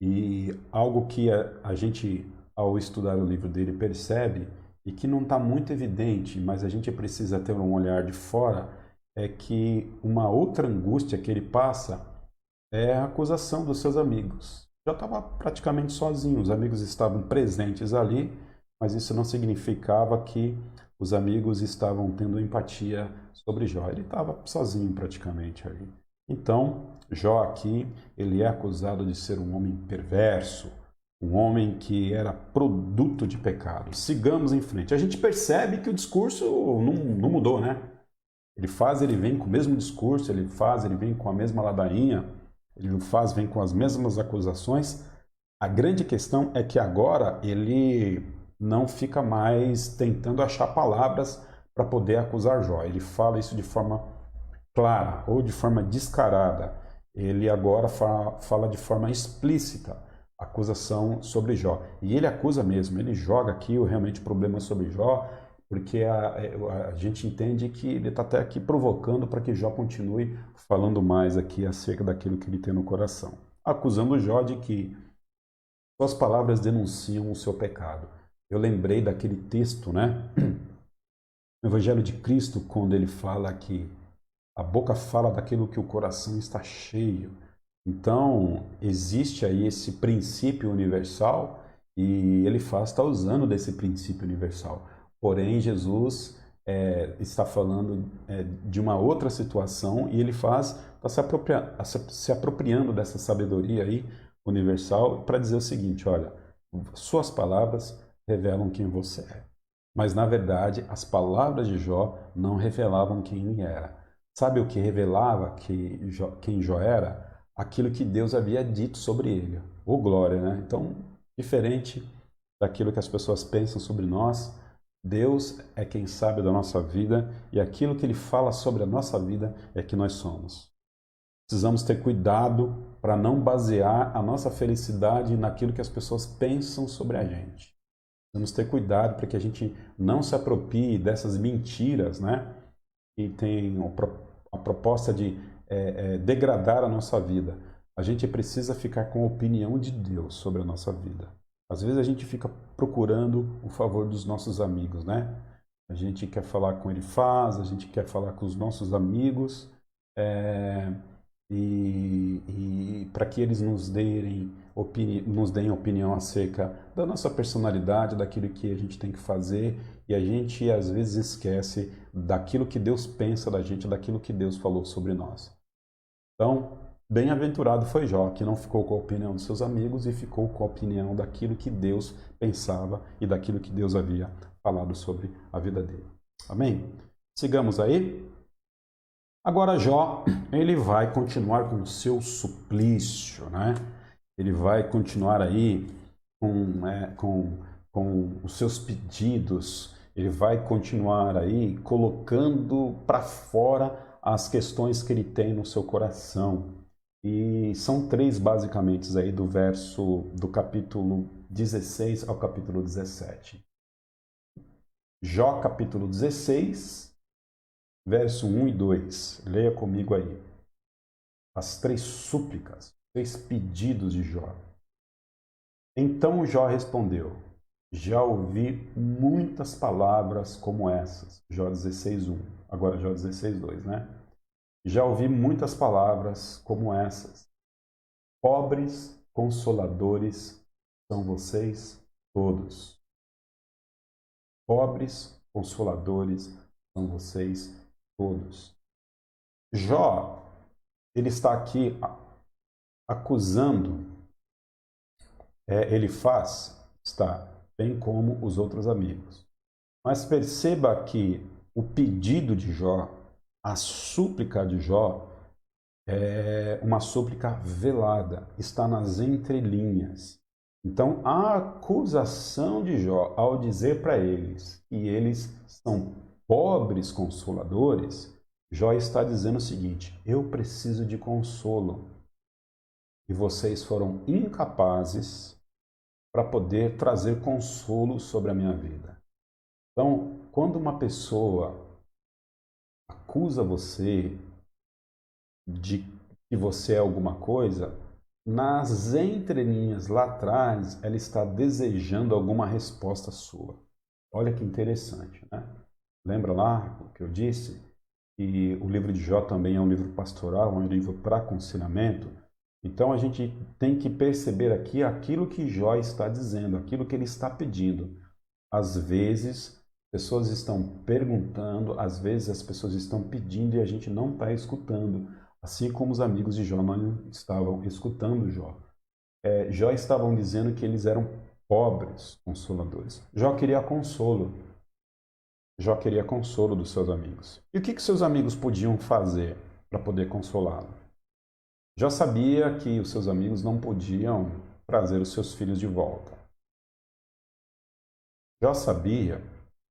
E algo que a gente, ao estudar o livro dele, percebe e que não está muito evidente, mas a gente precisa ter um olhar de fora, é que uma outra angústia que ele passa é a acusação dos seus amigos. Já estava praticamente sozinho, os amigos estavam presentes ali, mas isso não significava que os amigos estavam tendo empatia sobre Jó. Ele estava sozinho praticamente ali. Então, Jó aqui, ele é acusado de ser um homem perverso, um homem que era produto de pecado. Sigamos em frente. A gente percebe que o discurso não mudou, né? Ele vem com o mesmo discurso, ele vem com a mesma ladainha, vem com as mesmas acusações. A grande questão é que agora ele não fica mais tentando achar palavras para poder acusar Jó. Ele fala isso de forma clara ou de forma descarada. Ele agora fala de forma explícita a acusação sobre Jó. E ele acusa mesmo, ele joga aqui realmente o problema sobre Jó, porque a gente entende que ele está até aqui provocando para que Jó continue falando mais aqui acerca daquilo que ele tem no coração. Acusando Jó de que suas palavras denunciam o seu pecado. Eu lembrei daquele texto, né? No Evangelho de Cristo, quando ele fala que a boca fala daquilo que o coração está cheio. Então, existe aí esse princípio universal e ele está usando desse princípio universal. Porém, Jesus está falando de uma outra situação e ele está se apropriando dessa sabedoria aí universal para dizer o seguinte, olha, suas palavras revelam quem você é. Mas, na verdade, as palavras de Jó não revelavam quem ele era. Sabe o que revelava quem Jó era? Aquilo que Deus havia dito sobre ele. Ô glória, né? Então, diferente daquilo que as pessoas pensam sobre nós, Deus é quem sabe da nossa vida e aquilo que Ele fala sobre a nossa vida é que nós somos. Precisamos ter cuidado para não basear a nossa felicidade naquilo que as pessoas pensam sobre a gente. Precisamos ter cuidado para que a gente não se aproprie dessas mentiras, né? Que tem a proposta de degradar a nossa vida. A gente precisa ficar com a opinião de Deus sobre a nossa vida. Às vezes a gente fica procurando o favor dos nossos amigos, né? A gente quer falar com ele a gente quer falar com os nossos amigos e para que eles nos deem nos deem opinião acerca da nossa personalidade, daquilo que a gente tem que fazer, e a gente às vezes esquece daquilo que Deus pensa da gente, daquilo que Deus falou sobre nós. Então, bem-aventurado foi Jó, que não ficou com a opinião dos seus amigos e ficou com a opinião daquilo que Deus pensava e daquilo que Deus havia falado sobre a vida dele. Amém? Sigamos aí. Agora Jó, ele vai continuar com o seu suplício, né? Ele vai continuar aí com os seus pedidos, ele vai continuar aí colocando para fora as questões que ele tem no seu coração. E são três basicamente aí do capítulo 16 ao capítulo 17. Jó capítulo 16, verso 1 e 2. Leia comigo aí. As três súplicas, três pedidos de Jó. Então Jó respondeu: já ouvi muitas palavras como essas. Jó 16:1. Agora Jó 16:2, né? Já ouvi muitas palavras como essas. Pobres consoladores são vocês todos. Pobres consoladores são vocês todos. Jó, ele está aqui acusando Elifaz, está, bem como os outros amigos. Mas perceba que o pedido de Jó, a súplica de Jó, é uma súplica velada, está nas entrelinhas. Então, a acusação de Jó, ao dizer para eles que eles são pobres consoladores, Jó está dizendo o seguinte: eu preciso de consolo. E vocês foram incapazes para poder trazer consolo sobre a minha vida. Então, quando uma pessoa acusa você de que você é alguma coisa, nas entrelinhas lá atrás, ela está desejando alguma resposta sua. Olha que interessante, né? Lembra lá o que eu disse? Que o livro de Jó também é um livro pastoral, é um livro para aconselhamento. Então a gente tem que perceber aqui aquilo que Jó está dizendo, aquilo que ele está pedindo. Às vezes, pessoas estão perguntando, às vezes as pessoas estão pedindo e a gente não está escutando. Assim como os amigos de Jó não estavam escutando Jó. Jó estavam dizendo que eles eram pobres consoladores. Jó queria consolo. Jó queria consolo dos seus amigos. E o que seus amigos podiam fazer para poder consolá-lo? Jó sabia que os seus amigos não podiam trazer os seus filhos de volta. Jó sabia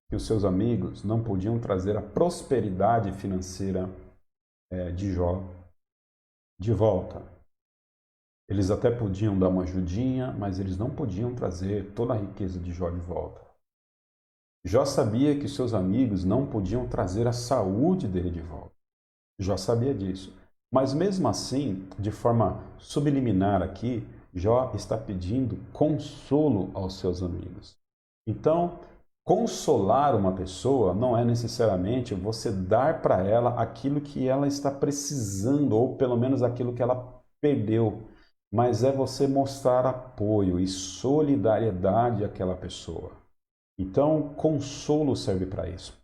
que os seus amigos não podiam trazer a prosperidade financeira de Jó de volta. Eles até podiam dar uma ajudinha, mas eles não podiam trazer toda a riqueza de Jó de volta. Jó sabia que seus amigos não podiam trazer a saúde dele de volta. Jó sabia disso. Mas mesmo assim, de forma subliminar aqui, Jó está pedindo consolo aos seus amigos. Então, consolar uma pessoa não é necessariamente você dar para ela aquilo que ela está precisando, ou pelo menos aquilo que ela perdeu, mas é você mostrar apoio e solidariedade àquela pessoa. Então, consolo serve para isso.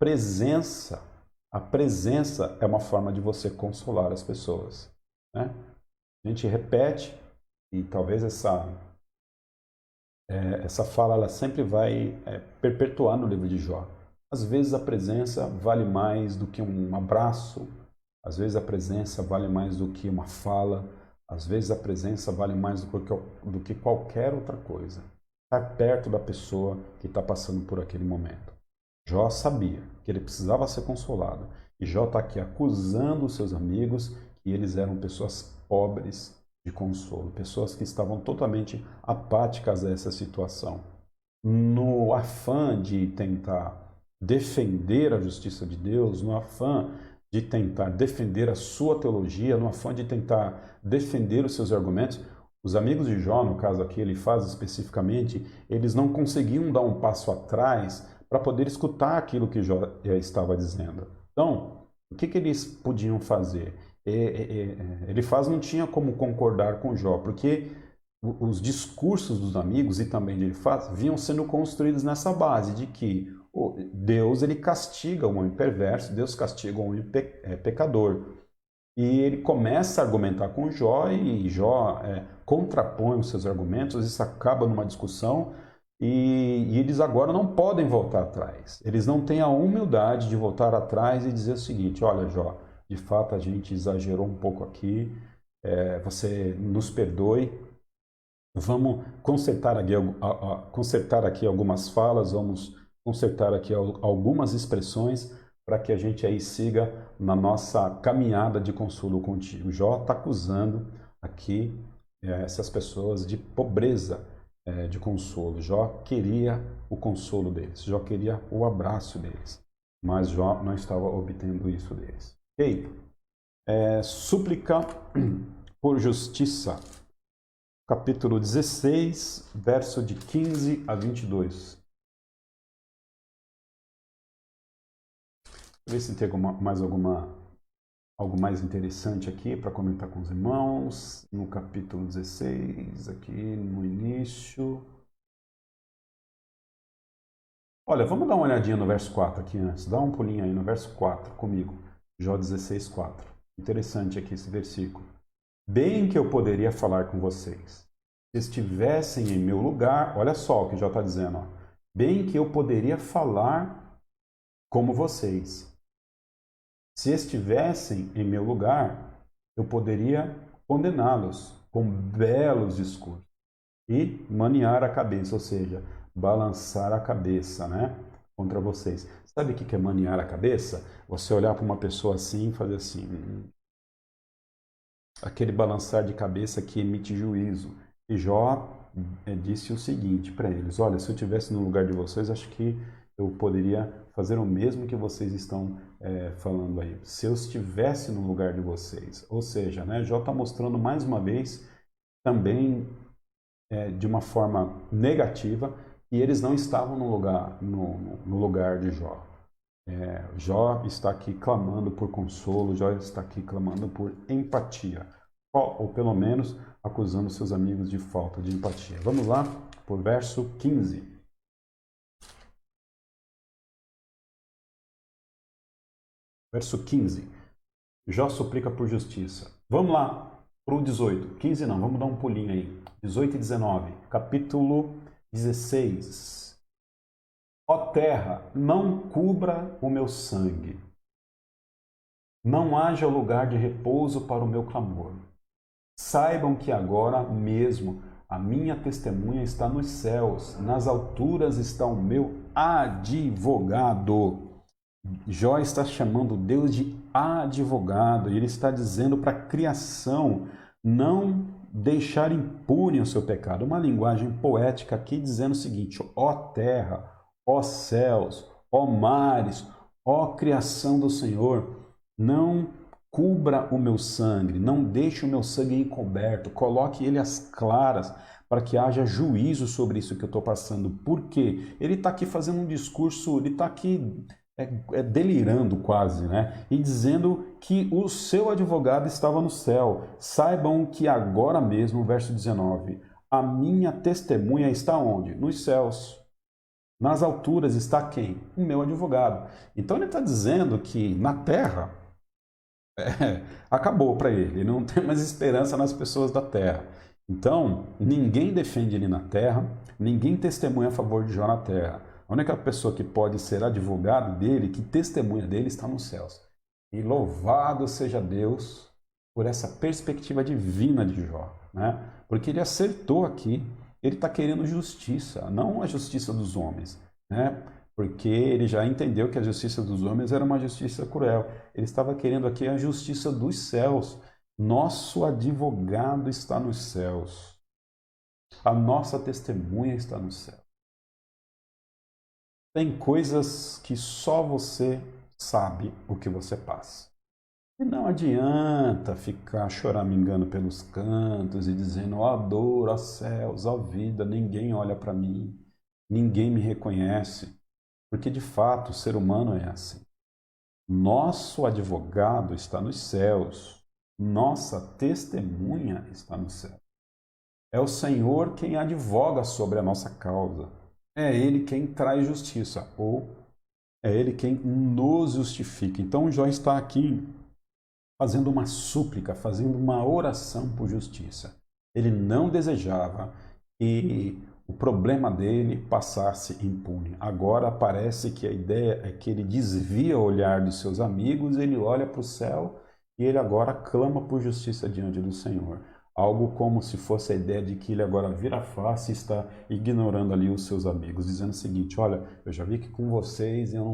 A presença é uma forma de você consolar as pessoas, né? A gente repete, e talvez essa fala ela sempre vai perpetuar no livro de Jó. Às vezes a presença vale mais do que um abraço, às vezes a presença vale mais do que uma fala, às vezes a presença vale mais do que qualquer outra coisa. Estar perto da pessoa que está passando por aquele momento. Jó sabia que ele precisava ser consolado. E Jó está aqui acusando os seus amigos que eles eram pessoas pobres de consolo, pessoas que estavam totalmente apáticas a essa situação. No afã de tentar defender a justiça de Deus, no afã de tentar defender a sua teologia, no afã de tentar defender os seus argumentos, os amigos de Jó, no caso aqui Elifaz especificamente, eles não conseguiam dar um passo atrás para poder escutar aquilo que Jó estava dizendo. Então, o que eles podiam fazer? Elifaz não tinha como concordar com Jó, porque os discursos dos amigos e também de Elifaz vinham sendo construídos nessa base de que Deus ele castiga o homem perverso, Deus castiga o homem pecador. E ele começa a argumentar com Jó e Jó contrapõe os seus argumentos, isso acaba numa discussão e eles agora não podem voltar atrás. Eles não têm a humildade de voltar atrás e dizer o seguinte: olha, Jó, de fato a gente exagerou um pouco aqui, você nos perdoe, vamos consertar aqui algumas falas, vamos consertar aqui algumas expressões para que a gente aí siga na nossa caminhada de consolo contigo. Jó está acusando aqui essas pessoas de pobreza de consolo. Jó queria o consolo deles, Jó queria o abraço deles, mas Jó não estava obtendo isso deles. Ok? Súplica por justiça. Capítulo 16, verso de 15 a 22. Deixa eu ver se tem algo mais interessante aqui para comentar com os irmãos. No capítulo 16, aqui no início. Olha, vamos dar uma olhadinha no verso 4 aqui antes. Dá um pulinho aí no verso 4 comigo. Jó 16, 4. Interessante aqui esse versículo. Bem que eu poderia falar com vocês. Se estivessem em meu lugar, olha só o que Jó está dizendo. Ó. Bem que eu poderia falar como vocês. Se estivessem em meu lugar, eu poderia condená-los com belos discursos e maniar a cabeça, ou seja, balançar a cabeça, né, contra vocês. Sabe o que é maniar a cabeça? Você olhar para uma pessoa assim e fazer assim, aquele balançar de cabeça que emite juízo. E Jó disse o seguinte para eles: olha, se eu estivesse no lugar de vocês, acho que eu poderia fazer o mesmo que vocês estão falando aí. Se eu estivesse no lugar de vocês. Ou seja, né, Jó está mostrando mais uma vez, também de uma forma negativa, que eles não estavam no lugar de Jó. Jó está aqui clamando por consolo, Jó está aqui clamando por empatia, ou pelo menos acusando seus amigos de falta de empatia. Vamos lá para o verso 15. Verso 15. Jó suplica por justiça. Vamos lá para o 18. 15 não, vamos dar um pulinho aí. 18 e 19. Capítulo 16. Ó terra, não cubra o meu sangue. Não haja lugar de repouso para o meu clamor. Saibam que agora mesmo a minha testemunha está nos céus. Nas alturas está o meu advogado. Jó está chamando Deus de advogado e ele está dizendo para a criação não deixar impune o seu pecado. Uma linguagem poética aqui dizendo o seguinte: ó terra, ó céus, ó mares, ó criação do Senhor, não cubra o meu sangue, não deixe o meu sangue encoberto, coloque ele às claras para que haja juízo sobre isso que eu estou passando. Por quê? Ele está aqui fazendo um discurso, ele está aqui delirando quase, né? E dizendo que o seu advogado estava no céu. Saibam que agora mesmo, verso 19, a minha testemunha está onde? Nos céus. Nas alturas está quem? O meu advogado. Então ele está dizendo que na terra acabou para ele, não tem mais esperança nas pessoas da terra. Então, ninguém defende ele na terra, ninguém testemunha a favor de Jó na terra. A única pessoa que pode ser advogado dele, que testemunha dele, está nos céus. E louvado seja Deus por essa perspectiva divina de Jó, né? Porque ele acertou aqui, ele está querendo justiça, não a justiça dos homens, né? Porque ele já entendeu que a justiça dos homens era uma justiça cruel. Ele estava querendo aqui a justiça dos céus. Nosso advogado está nos céus. A nossa testemunha está no céu. Tem coisas que só você sabe o que você passa. E não adianta ficar choramingando pelos cantos e dizendo: ó dor, ó céus, ó vida, ninguém olha para mim, ninguém me reconhece. Porque de fato o ser humano é assim. Nosso advogado está nos céus, nossa testemunha está no céu. É o Senhor quem advoga sobre a nossa causa. É Ele quem traz justiça, ou é Ele quem nos justifica. Então Jó está aqui fazendo uma súplica, fazendo uma oração por justiça. Ele não desejava que o problema dele passasse impune. Agora parece que a ideia é que ele desvia o olhar dos seus amigos, ele olha para o céu e ele agora clama por justiça diante do Senhor. Algo como se fosse a ideia de que ele agora vira a face e está ignorando ali os seus amigos, dizendo o seguinte: olha, eu já vi que com vocês eu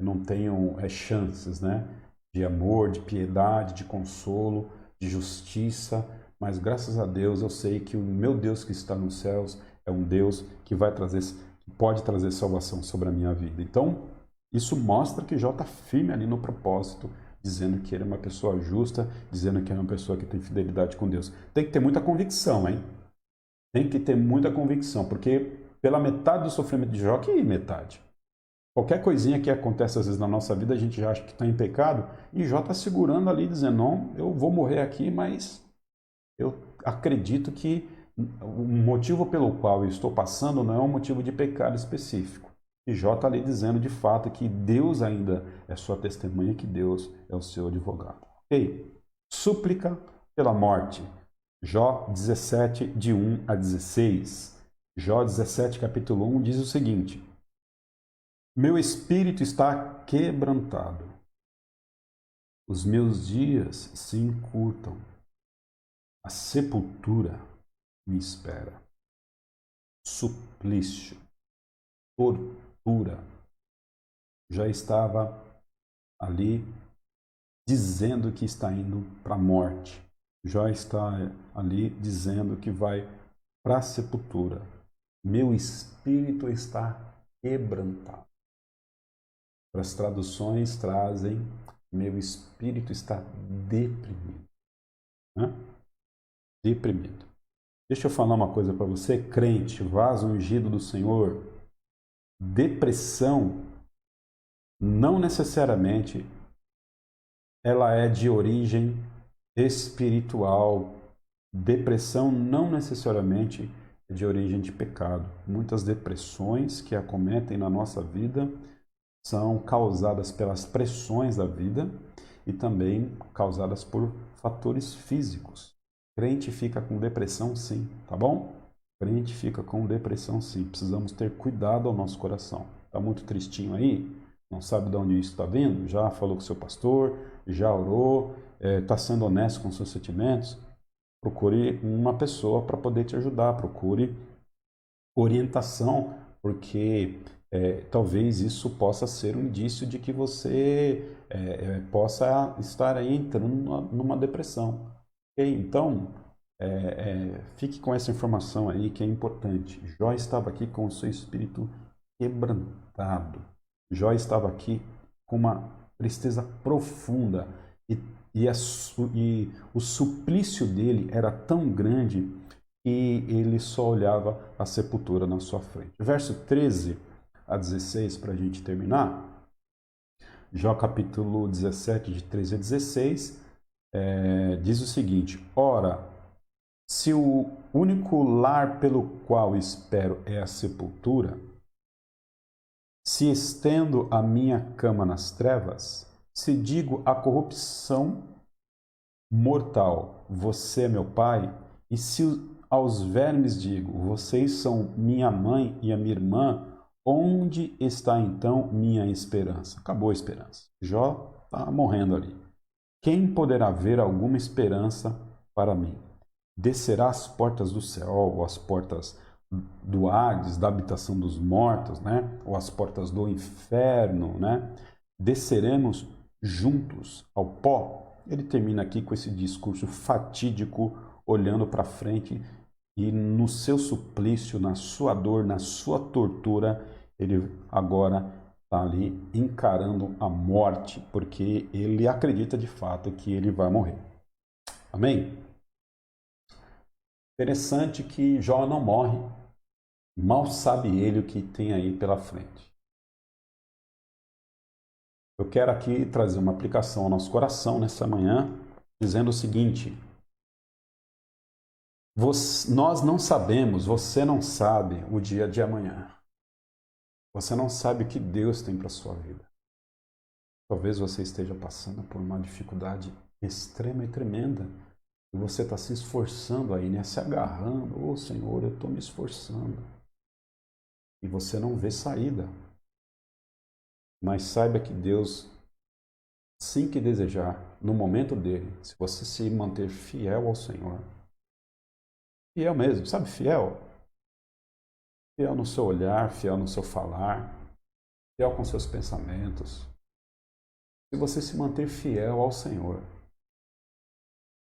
não tenho chances, né? De amor, de piedade, de consolo, de justiça, mas graças a Deus eu sei que o meu Deus que está nos céus é um Deus que pode trazer salvação sobre a minha vida. Então, isso mostra que Jó está firme ali no propósito, dizendo que ele é uma pessoa justa, dizendo que ele é uma pessoa que tem fidelidade com Deus. Tem que ter muita convicção, hein? Tem que ter muita convicção, porque pela metade do sofrimento de Jó, que metade? Qualquer coisinha que acontece às vezes na nossa vida, a gente já acha que está em pecado, e Jó está segurando ali, dizendo, não, eu vou morrer aqui, mas eu acredito que o motivo pelo qual eu estou passando não é um motivo de pecado específico. E Jó está ali dizendo de fato que Deus ainda é sua testemunha, que Deus é o seu advogado. Ok? Súplica pela morte. Jó 17, de 1 a 16. Jó 17, capítulo 1, diz o seguinte: meu espírito está quebrantado, os meus dias se encurtam, a sepultura me espera. Suplício, tortura, já estava ali dizendo que está indo para a morte, já está ali dizendo que vai para a sepultura. Meu espírito está quebrantado. As traduções trazem: meu espírito está deprimido. Né? Deprimido. Deixa eu falar uma coisa para você, crente, vaso ungido do Senhor. Depressão não necessariamente ela é de origem espiritual. Depressão não necessariamente é de origem de pecado. Muitas depressões que acometem na nossa vida são causadas pelas pressões da vida e também causadas por fatores físicos. Crente fica com depressão sim, tá bom? Crente fica com depressão sim. Precisamos ter cuidado ao nosso coração. Está muito tristinho aí? Não sabe de onde isso está vindo? Já falou com seu pastor? Já orou? Está sendo honesto com seus sentimentos? Procure uma pessoa para poder te ajudar. Procure orientação, porque talvez isso possa ser um indício de que você possa estar aí entrando numa depressão. Okay? Então, fique com essa informação aí que é importante. Jó estava aqui com o seu espírito quebrantado. Jó estava aqui com uma tristeza profunda e o suplício dele era tão grande e ele só olhava a sepultura na sua frente. Verso 13 a 16, para a gente terminar. Jó capítulo 17, de 13 a 16, diz o seguinte: ora, se o único lar pelo qual espero é a sepultura, se estendo a minha cama nas trevas, se digo a corrupção mortal, você é meu pai, e se aos vermes digo, vocês são minha mãe e a minha irmã, onde está então minha esperança? Acabou a esperança. Jó está morrendo ali. Quem poderá ver alguma esperança para mim? Descerá as portas do céu, ou as portas do Hades, da habitação dos mortos, né? Ou as portas do inferno, né? Desceremos juntos ao pó. Ele termina aqui com esse discurso fatídico, olhando para frente, e no seu suplício, na sua dor, na sua tortura, ele agora está ali encarando a morte, porque ele acredita de fato que ele vai morrer. Amém? Interessante que Jó não morre, mal sabe ele o que tem aí pela frente. Eu quero aqui trazer uma aplicação ao nosso coração nessa manhã, dizendo o seguinte: Nós não sabemos, você não sabe o dia de amanhã. Você não sabe o que Deus tem para a sua vida. Talvez você esteja passando por uma dificuldade extrema e tremenda. E você está se esforçando aí, né? Se agarrando. Ô Senhor, eu estou me esforçando. E você não vê saída. Mas saiba que Deus, assim que desejar, no momento dele, se você se manter fiel ao Senhor, fiel mesmo, sabe, fiel? Fiel no seu olhar, fiel no seu falar, fiel com seus pensamentos. Se você se manter fiel ao Senhor,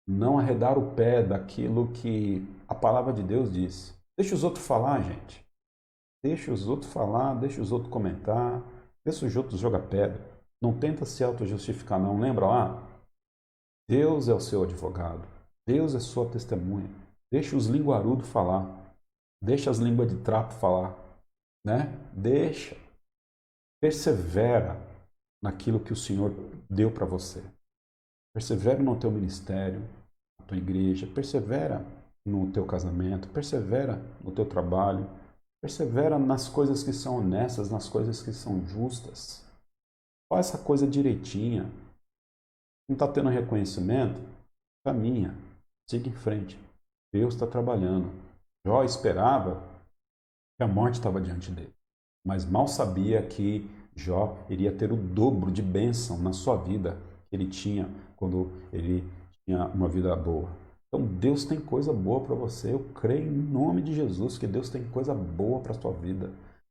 não arredar o pé daquilo que a palavra de Deus diz. Deixa os outros falar, gente. Deixa os outros falar, deixa os outros comentar, deixa os outros jogar pedra. Não tenta se auto-justificar, não. Lembra lá? Deus é o seu advogado. Deus é sua testemunha. Deixa os linguarudos falar. Deixa as línguas de trapo falar. Né? Deixa. Persevera naquilo que o Senhor deu para você. Persevera no teu ministério, na tua igreja. Persevera no teu casamento. Persevera no teu trabalho. Persevera nas coisas que são honestas, nas coisas que são justas. Faz essa coisa direitinha. Não está tendo reconhecimento? Caminha. Siga em frente. Deus está trabalhando. Jó esperava que a morte estava diante dele. Mas mal sabia que Jó iria ter o dobro de bênção na sua vida que ele tinha quando ele tinha uma vida boa. Então Deus tem coisa boa para você. Eu creio em nome de Jesus que Deus tem coisa boa para a tua vida.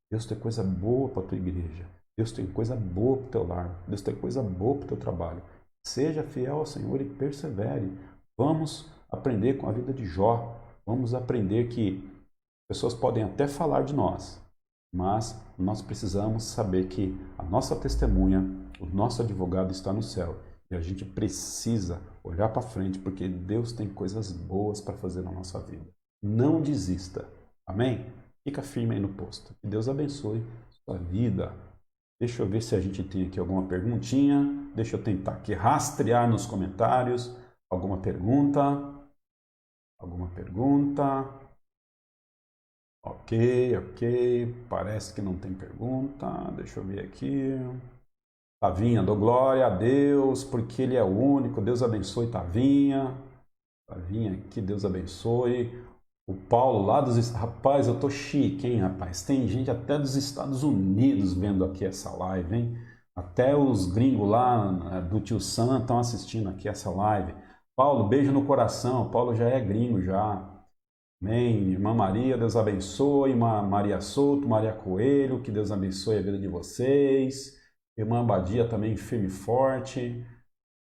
Deus tem coisa boa para a tua igreja. Deus tem coisa boa para o teu lar. Deus tem coisa boa para o teu trabalho. Seja fiel ao Senhor e persevere. Vamos aprender com a vida de Jó. Vamos aprender que pessoas podem até falar de nós, mas nós precisamos saber que a nossa testemunha, o nosso advogado está no céu. E a gente precisa olhar para frente, porque Deus tem coisas boas para fazer na nossa vida. Não desista. Amém? Fica firme aí no posto. Que Deus abençoe sua vida. Deixa eu ver se a gente tem aqui alguma perguntinha. Deixa eu tentar aqui rastrear nos comentários. Alguma pergunta? Alguma pergunta? Ok. Parece que não tem pergunta. Deixa eu ver aqui. Tavinha, dou glória a Deus, porque Ele é o único. Deus abençoe Tavinha. Tavinha, que Deus abençoe. O Paulo lá dos... Rapaz, eu tô chique, hein, rapaz? Tem gente até dos Estados Unidos vendo aqui essa live, hein? Até os gringos lá do Tio Sam estão assistindo aqui essa live. Paulo, beijo no coração. Paulo já é gringo, já. Amém. Irmã Maria, Deus abençoe. Irmã Maria Souto, Maria Coelho, que Deus abençoe a vida de vocês. Irmã Badia também firme e forte.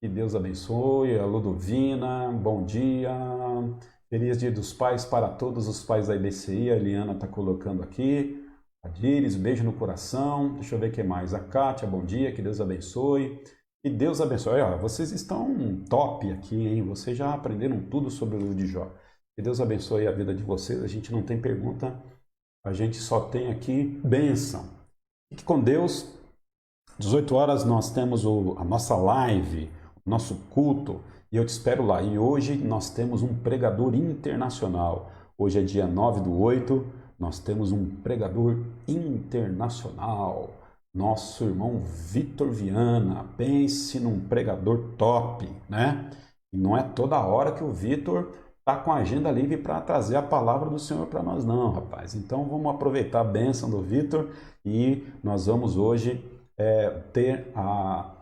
Que Deus abençoe. A Ludovina, bom dia. Feliz Dia dos Pais para todos os pais da IBCI. A Eliana está colocando aqui. A Dires, beijo no coração. Deixa eu ver o que mais. A Kátia, bom dia. Que Deus abençoe. Que Deus abençoe. Olha, vocês estão top aqui, hein? Vocês já aprenderam tudo sobre o livro de Jó. Que Deus abençoe a vida de vocês. A gente não tem pergunta. A gente só tem aqui bênção. Fique com Deus. 18 horas nós temos a nossa live, o nosso culto, e eu te espero lá. E hoje nós temos um pregador internacional. Hoje é dia 9/8, nós temos um pregador internacional. Nosso irmão Vitor Viana. Pense num pregador top, né? E não é toda hora que o Vitor está com a agenda livre para trazer a palavra do Senhor para nós não, rapaz. Então vamos aproveitar a bênção do Vitor e nós vamos hoje ter a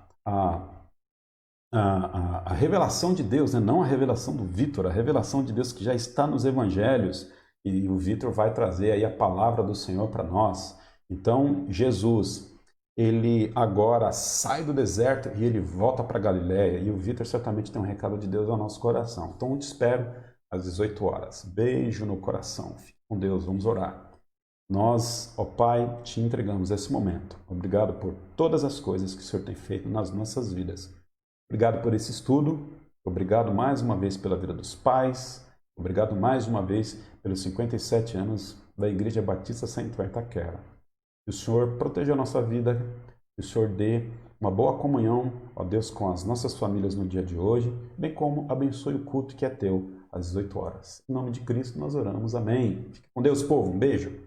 revelação de Deus, né? Não a revelação do Vitor, a revelação de Deus que já está nos evangelhos, e o Vitor vai trazer aí a palavra do Senhor para nós. Então Jesus, ele agora sai do deserto e ele volta para Galiléia, e o Vitor certamente tem um recado de Deus ao nosso coração. Então eu te espero às 18 horas. Beijo no coração. Fique com Deus, vamos orar. Nós, ó Pai, te entregamos esse momento. Obrigado por todas as coisas que o Senhor tem feito nas nossas vidas. Obrigado por esse estudo. Obrigado mais uma vez pela vida dos pais. Obrigado mais uma vez pelos 57 anos da Igreja Batista Centro Itaquera. Que o Senhor proteja a nossa vida. Que o Senhor dê uma boa comunhão, ó Deus, com as nossas famílias no dia de hoje, bem como abençoe o culto que é teu. às 18 horas. Em nome de Cristo nós oramos. Amém. Fique com Deus, povo. Um beijo.